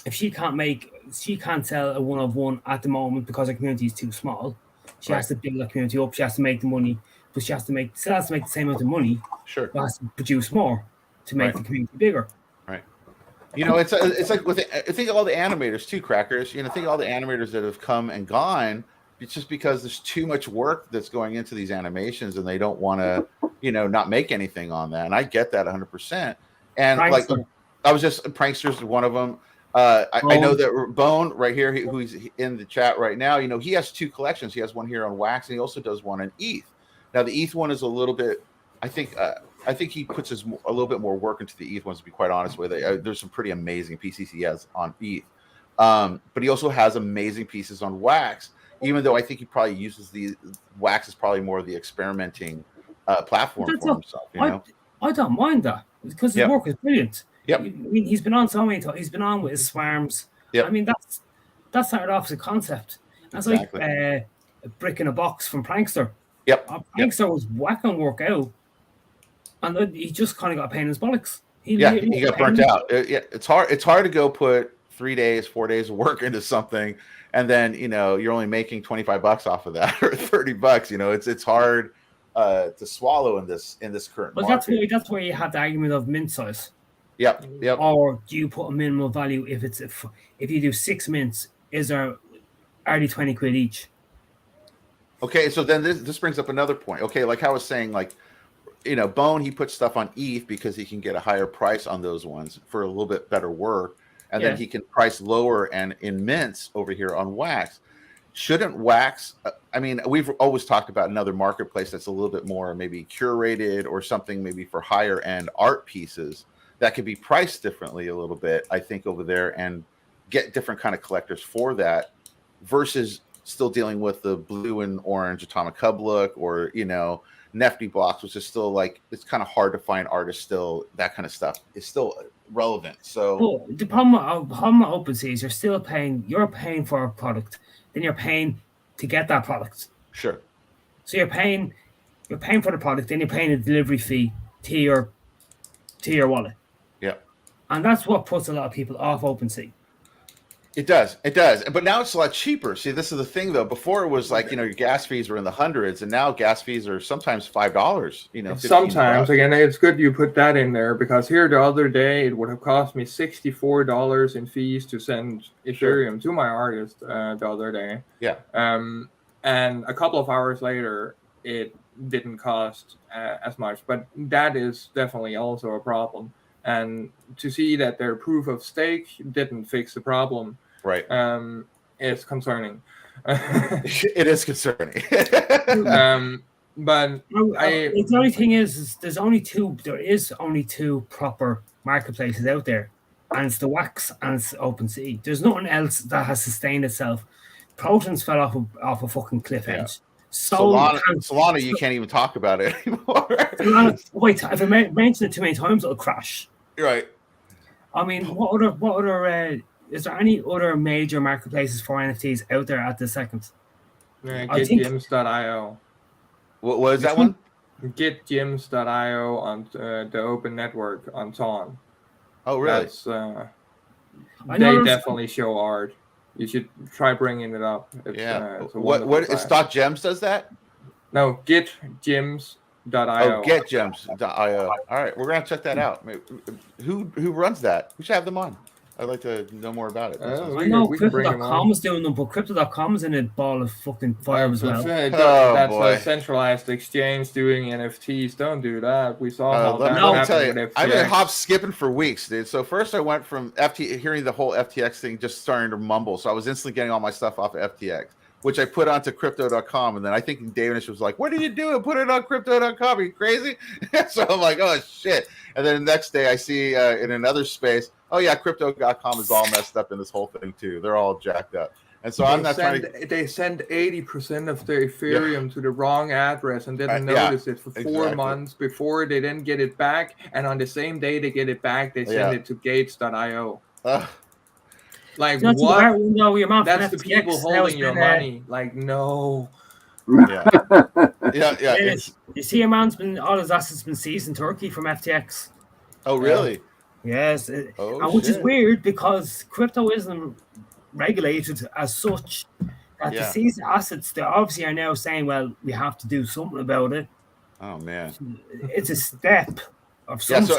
If she can't sell a one-of-one at the moment because her community is too small. She has to build that community up. She has to make the money, but she has to make the same amount of money. Sure. But has to produce more to make the community bigger. Right. You know, it's like with think of all the animators too, Crackers. You know, think of all the animators that have come and gone. It's just because there's too much work that's going into these animations, and they don't want to, you know, not make anything on that. And I get that 100%. And Prankster. Like, I was just Prankster's one of them. I know that Bone right here, who's in the chat right now. You know, he has 2 collections. He has one here on Wax, and he also does one on ETH. Now the ETH one is a little bit. I think he puts a little bit more work into the ETH ones. To be quite honest with you, there's some pretty amazing pieces he has on ETH, but he also has amazing pieces on Wax. Even though I think he probably uses the Wax is probably more of the experimenting platform for himself. You know? I don't mind that because his work is brilliant. Yep. I mean, he's been on so many times. He's been on with his Swarms. Yep. I mean, that started off as a concept. That's like a brick in a box from Prankster. Yep. Prankster was whacking work out, and he just kind of got a pain in his bollocks. He got burnt out. It's hard. It's hard to go put 3 days, 4 days of work into something, and then, you know, you're only making $25 off of that or $30. You know, it's hard to swallow in this current market. But that's where you have the argument of mint size. Yep. Or do you put a minimal value if you do 6 mints? Are they 20 quid each? Okay, so then this brings up another point. Okay, like I was saying, like, you know, Bone, he puts stuff on ETH because he can get a higher price on those ones for a little bit better work. And then he can price lower and in mints over here on Wax. shouldn't Wax? I mean, we've always talked about another marketplace that's a little bit more maybe curated or something maybe for higher end art pieces that could be priced differently a little bit, I think, over there, and get different kind of collectors for that versus still dealing with the blue and orange Atomic Hub look, or, you know, Nifty Blocks, which is still like, it's kind of hard to find artists still, that kind of stuff is still relevant. So well, the problem with OpenSea is you're paying for a product, then you're paying to get that product. Sure. So you're paying for the product, then you're paying a delivery fee to your wallet. Yeah. And that's what puts a lot of people off OpenSea. It does. But now it's a lot cheaper. See, this is the thing, though. Before it was like, you know, your gas fees were in the hundreds, and now gas fees are sometimes $5, you know. Sometimes, again, it's good you put that in there, because here the other day it would have cost me $64 in fees to send Ethereum to my artist the other day. Yeah. And a couple of hours later, it didn't cost as much. But that is definitely also a problem. And to see that their proof of stake didn't fix the problem, right, is concerning. It is concerning. But the only thing is there is only two proper marketplaces out there, and it's the Wax and it's OpenSea. There's nothing else that has sustained itself. Protons fell off a fucking cliff edge. Solana, you can't even talk about it anymore. Wait, if I mention it too many times, it'll crash. Right. I mean, what other is there any other major marketplaces for NFTs out there at the second? GetGems.io. What was that one? GetGems.io on the open network on Ton. Oh, really? That's, they definitely show art. You should try bringing it up. It's it's .gems does that? No, GetGems.io. Oh, GetGems.io. All right, we're gonna check that out. Who runs that? We should have them on. I'd like to know more about it. I know Crypto.com is doing them, but Crypto.com is in a ball of fucking fire as well. That's a centralized exchange doing NFTs. Don't do that. We saw how that happened with FTX. I've been hop skipping for weeks, dude. So first I went from hearing the whole FTX thing, just starting to mumble. So I was instantly getting all my stuff off of FTX, which I put onto Crypto.com. And then I think Danish was like, what are you doing? Put it on Crypto.com. Are you crazy? So I'm like, oh, shit. And then the next day I see in another space, oh, yeah, Crypto.com is all messed up in this whole thing, too. They're all jacked up. And so they send 80% of their Ethereum to the wrong address and didn't notice it for 4 months before they then get it back. And on the same day they get it back, they send it to Gates.io. Like, so what? That's the people holding your money. Like, no. Yeah. You see, all his assets been seized in Turkey from FTX. Oh, really? Yes. Which is weird because crypto isn't regulated as such. To seize assets, they obviously are now saying, well, we have to do something about it. Oh, man. It's a step.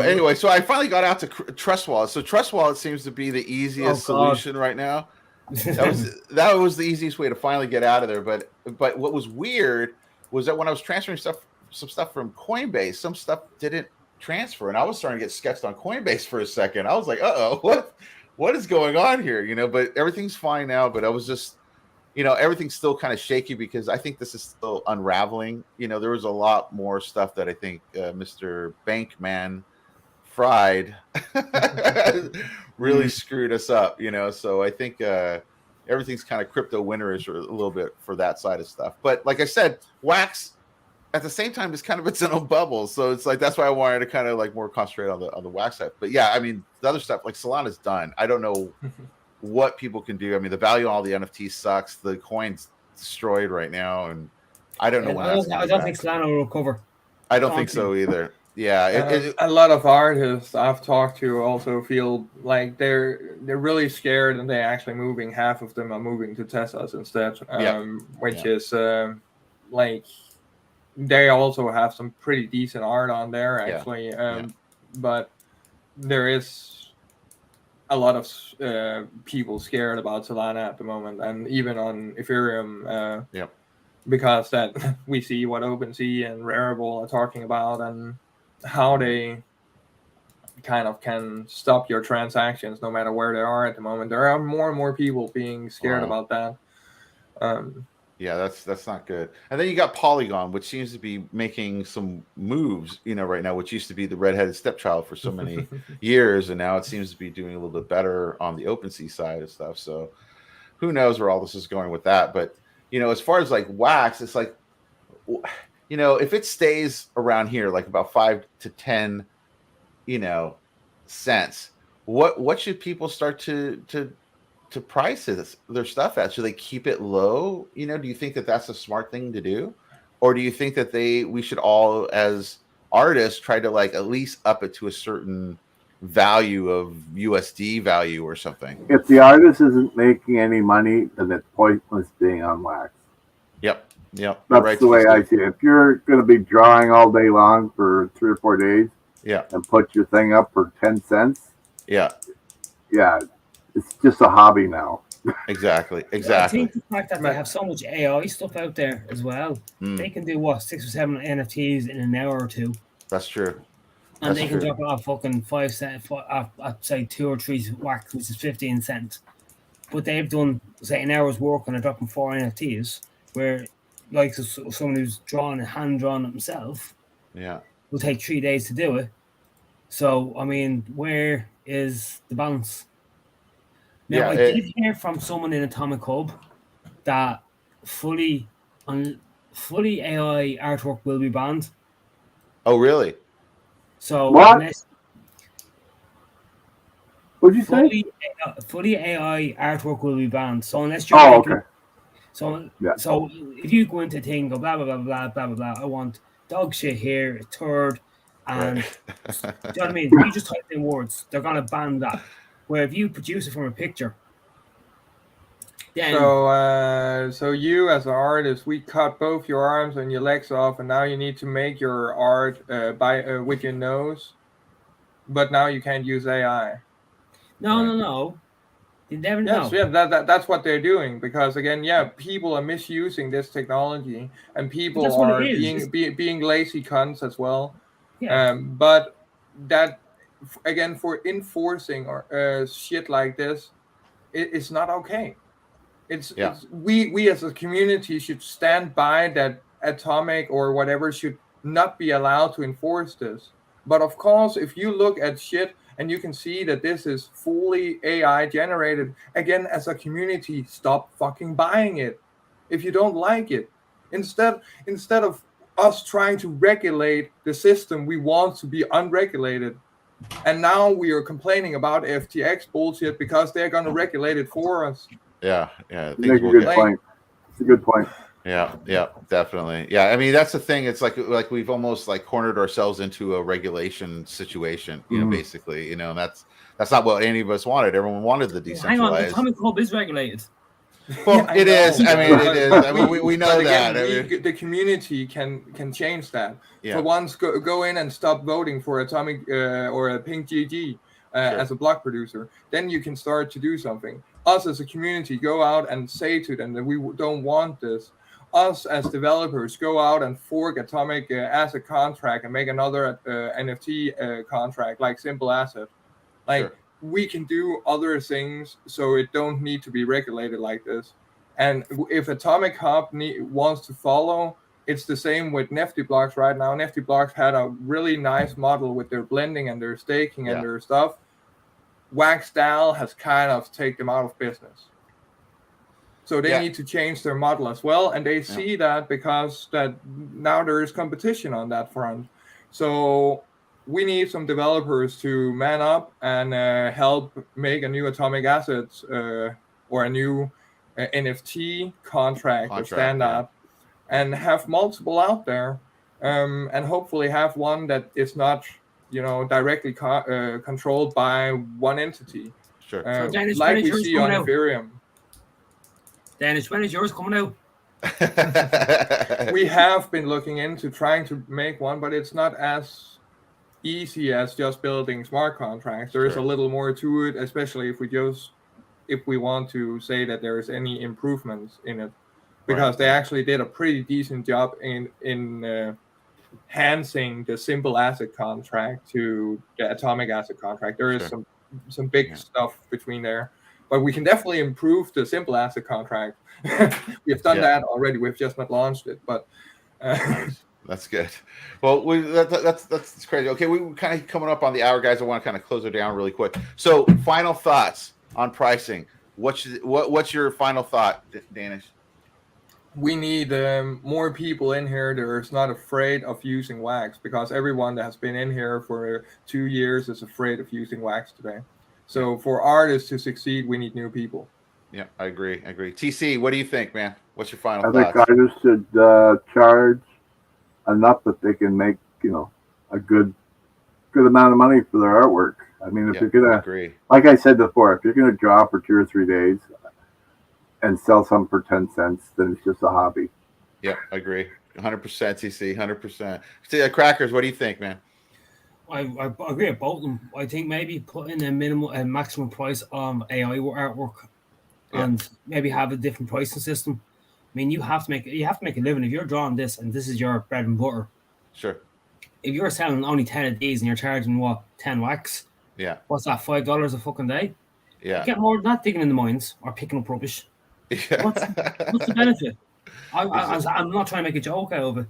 Anyway, so I finally got out to Trust Wallet. So Trust Wallet seems to be the easiest solution right now. That was the easiest way to finally get out of there. But what was weird was that when I was transferring some stuff from Coinbase, some stuff didn't transfer, and I was starting to get sketched on Coinbase for a second. I was like, what is going on here? You know, but everything's fine now. But I was just, you know, everything's still kind of shaky because I think this is still unraveling. You know, there was a lot more stuff that I think Mr. Bankman Fried really screwed us up, you know. So I think everything's kind of crypto winterish a little bit for that side of stuff. But like I said, Wax at the same time is kind of its own bubble. So it's like that's why I wanted to kind of like more concentrate on the Wax side. But yeah, I mean the other stuff like Solana's done. I don't know what people can do. I mean the value on all the NFTs sucks. The coin's destroyed right now, and I don't know when I don't think Solana will recover. I don't think so either. Yeah, a lot of artists I've talked to also feel like they're really scared, and they're actually moving. Half of them are moving to Teslas instead, which is like they also have some pretty decent art on there actually. But there is a lot of people scared about Solana at the moment, and even on Ethereum. Because that we see what OpenSea and Rarible are talking about, and how they kind of can stop your transactions no matter where they are at the moment. There are more and more people being scared about that. Yeah, that's not good. And then you got Polygon, which seems to be making some moves, right now, which used to be the redheaded stepchild for so many years, and now it seems to be doing a little bit better on the OpenSea side of stuff. So who knows where all this is going with that? But as far as like Wax, it's like, if it stays around here, like about 5 to 10, cents, what should people start to price their stuff at? Should they keep it low? Do you think that that's a smart thing to do, or do you think that we should all, as artists, try to like at least up it to a certain value of USD value or something? If the artist isn't making any money, then it's pointless being on Wax. Yep. That's the way I see it. If you're going to be drawing all day long for 3 or 4 days, and put your thing up for 10 cents, yeah, it's just a hobby now. Exactly. I think the fact that they have so much AI stuff out there as well, they can do 6 or 7 NFTs in an hour or two. That's true. And they can drop it off fucking 5 cents, I'd say 2 or 3 wax, which is 15 cents. But they've done, say, an hour's work and they're dropping 4 NFTs, where, like, someone who's hand drawn it himself, will take 3 days to do it. So, I mean, where is the balance? Now, I did hear from someone in Atomic Hub that fully AI artwork will be banned. Oh, really? So what? What'd you say? Fully AI artwork will be banned. So unless you're so if you go into a thing, go blah blah blah blah blah blah blah. I want dog shit here, a turd, and do you know what I mean? You just type in words, they're gonna ban that. Where if you produce it from a picture. So you as an artist, we cut both your arms and your legs off, and now you need to make your art with your nose, but now you can't use AI. No. You never know. Yes, that's what they're doing, because again, people are misusing this technology, and people are being lazy cunts as well. Yeah. But that again, for enforcing or shit like this, it's not okay. It's we as a community should stand by that Atomic or whatever should not be allowed to enforce this. But of course, if you look at shit and you can see that this is fully AI generated, again, as a community, stop fucking buying it. If you don't like it, instead of us trying to regulate the system, we want to be unregulated. And now we are complaining about FTX bullshit because they're going to regulate it for us. Yeah. That's a good point. It's a good point. Yeah, definitely. Yeah, I mean that's the thing. It's like we've almost like cornered ourselves into a regulation situation, basically. And that's not what any of us wanted. Everyone wanted the decentralized. Hang on, the Atomic Hub is regulated. Well, it is. I mean, it is. I mean, we know that. The community can change that. For once, go in and stop voting for Atomic or a Pink GG as a block producer. Then you can start to do something. Us as a community, go out and say to them that we don't want this. Us as developers, go out and fork Atomic as a contract and make another NFT contract like Simple Asset. We can do other things, so it don't need to be regulated like this. And if Atomic Hub wants to follow, it's the same with NiftyBlocks right now. NiftyBlocks had a really nice model with their blending and their staking and their stuff. WaxDAL has kind of taken them out of business. So they need to change their model as well. And they see that because that now there is competition on that front. So we need some developers to man up and help make a new Atomic Assets or a new NFT contract or stand up and have multiple out there and hopefully have one that is not directly controlled by one entity. Sure. So Dennis, like we see on Ethereum. Dennis, when is yours coming out? We have been looking into trying to make one, but it's not as easy as just building smart contracts. There is a little more to it, especially if we want to say that there is any improvements in it, because they actually did a pretty decent job in enhancing the simple asset contract to the Atomic Asset contract. There is some big stuff between there. but we can definitely improve the simple asset contract. We've done that already. We've just not launched it, but nice. That's good. Well, that's crazy. Okay, we're kind of coming up on the hour, guys. I want to kind of close it down really quick. So, final thoughts on pricing. What's your final thought, Danish? We need more people in here that are not afraid of using wax, because everyone that has been in here for 2 years is afraid of using wax today. So for artists to succeed, we need new people. Yeah, I agree. TC, what do you think, man? What's your final thoughts? I think artists should charge enough that they can make, a good amount of money for their artwork. I mean, if you're gonna, like I said before, if you're gonna draw for 2 or 3 days and sell some for 10 cents, then it's just a hobby. Yeah, I agree. 100%, TC, 100%. See, Crackers, what do you think, man? I agree with both of them. I think maybe put in a maximum price on AI artwork, and maybe have a different pricing system. I mean, you have to make a living if you're drawing this and this is your bread and butter. Sure. If you're selling only 10 of these and you're charging 10 wax? Yeah. What's that, $5 a fucking day? Yeah. You get more than that digging in the mines or picking up rubbish. Yeah. What's the benefit? I'm not trying to make a joke out of it.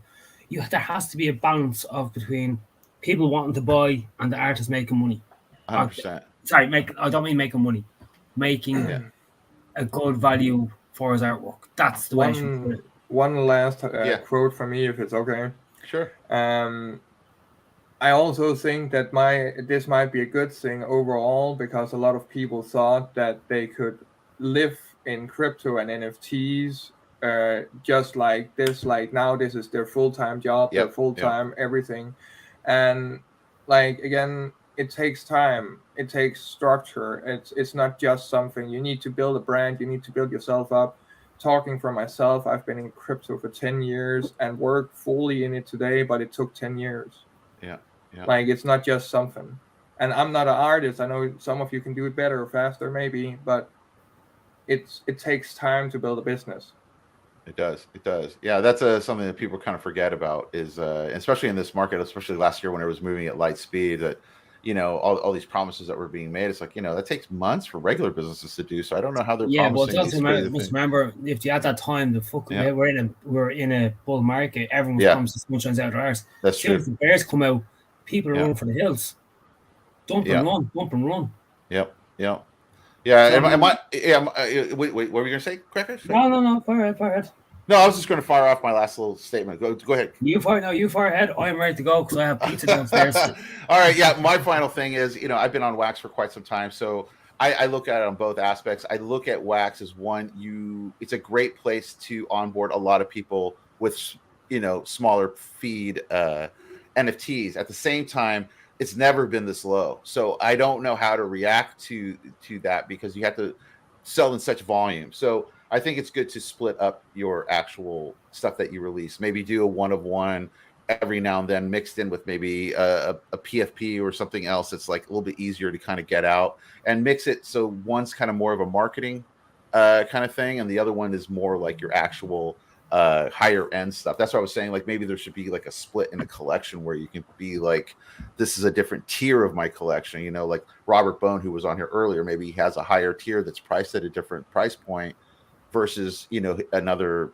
There has to be a balance between people wanting to buy and the artist making money. 100%. Sorry, I don't mean making money. Making a good value for his artwork. That's the way I should put it. One last quote from me, if it's okay. Sure. I also think that this might be a good thing overall, because a lot of people thought that they could live in crypto and NFTs just like this. Like now, this is their full-time job, their full-time everything. And like, again, it takes time. It takes structure. It's not just something. You need to build a brand. You need to build yourself up. Talking for myself, I've been in crypto for 10 years and work fully in it today, but it took 10 years. Yeah. Like, it's not just something. And I'm not an artist. I know some of you can do it better or faster, maybe, but it takes time to build a business. It does. Yeah, that's something that people kind of forget about, is especially in this market, especially last year when it was moving at light speed, that all these promises that were being made. It's like, that takes months for regular businesses to do. So I don't know how they're promising. Must remember, if you at that time we're in a bull market, everyone was promising sunshines out of ours. That's true. If the bears come out, people are running for the hills. Dump and run. Yep. Yeah. Wait, what were you gonna say, Crackers? No. Fire ahead. No, I was just gonna fire off my last little statement. Go ahead. You fire ahead. I'm ready to go because I have pizza downstairs. All right, yeah. My final thing is, I've been on wax for quite some time, so I look at it on both aspects. I look at wax as it's a great place to onboard a lot of people with smaller feed NFTs. At the same time, it's never been this low. So I don't know how to react to that, because you have to sell in such volume. So I think it's good to split up your actual stuff that you release. Maybe do a one-of-one every now and then, mixed in with maybe a PFP or something else that's like a little bit easier to kind of get out, and mix it so one's kind of more of a marketing kind of thing, and the other one is more like your actual higher end stuff. That's what I was saying. Like, maybe there should be like a split in a collection where you can be like, this is a different tier of my collection. Like Robert Bone, who was on here earlier, maybe he has a higher tier that's priced at a different price point versus another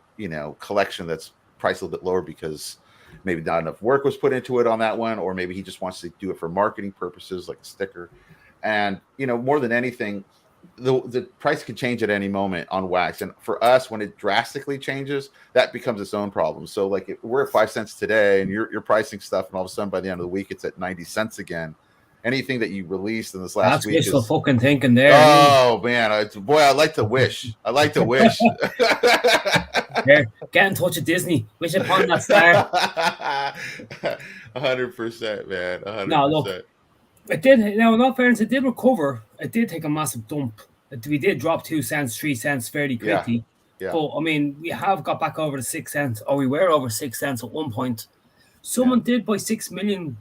collection that's priced a little bit lower because maybe not enough work was put into it on that one, or maybe he just wants to do it for marketing purposes, like a sticker. And more than anything, the price can change at any moment on wax, and for us, when it drastically changes, that becomes its own problem. So like, if we're at 5 cents today and you're pricing stuff, and all of a sudden by the end of the week it's at 90 cents again, anything that you released in this last week is fucking thinking there. Oh man, I like to wish. Here, get in touch with Disney. Wish upon that star. 100%, man. 100%. No, look, it did. Now, in all fairness, it did recover. It did take a massive dump. We did drop 2 cents, 3 cents fairly quickly. Yeah. But I mean, we have got back over the 6 cents, or we were over 6 cents at one point. Someone did buy 6 million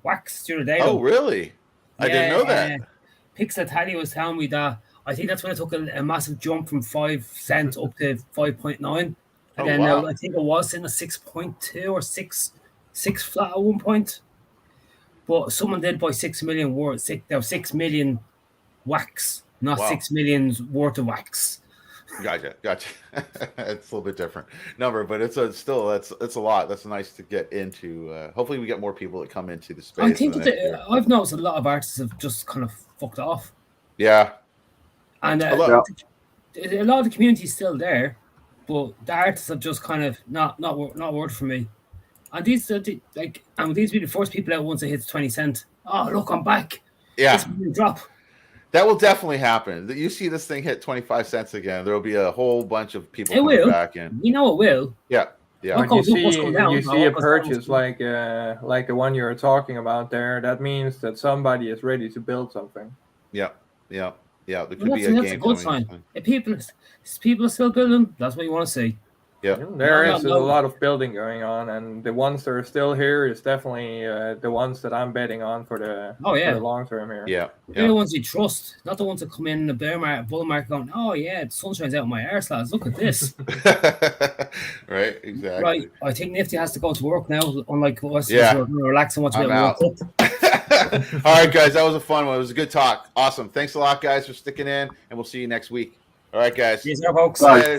wax the other day. Oh, really? I didn't know that. Pixelatelli was telling me that. I think that's when it took a massive jump from 5 cents up to 5.9. And then I think it was in a 6.2 or 6 flat at one point. But someone did buy 6 million worth. 6 million wax not Wow. 6 million's worth of wax. Gotcha. It's a little bit different number, but it's a lot. That's nice to get into. Hopefully, we get more people that come into the space. I think that I've noticed a lot of artists have just kind of fucked off. Yeah, and a lot of the community is still there, but the artists have just kind of not worked for me. And these will be the first people out once it hits 20 cents. Oh, look, I'm back. Yeah, it's going to drop. That will definitely happen. You see this thing hit 25 cents again, there will be a whole bunch of people coming back in. You know it will. Yeah. When you see a purchase like the one you're talking about there, that means that somebody is ready to build something. Yeah. There could be a game good sign. If people are still building, that's what you want to see. Yeah, there is a lot of building going on, and the ones that are still here is definitely the ones that I'm betting on for the long term here. Yeah, they're the ones you trust, not the ones that come in the bull market going, oh yeah, the sun shines out of my arse, lads. Look at this. Right, exactly. Right, I think Nifty has to go to work now, unlike us. Yeah, we're going to relax and watch a bit of World Cup. All right, guys, that was a fun one. It was a good talk. Awesome. Thanks a lot, guys, for sticking in, and we'll see you next week. All right, guys. See you, folks. Bye.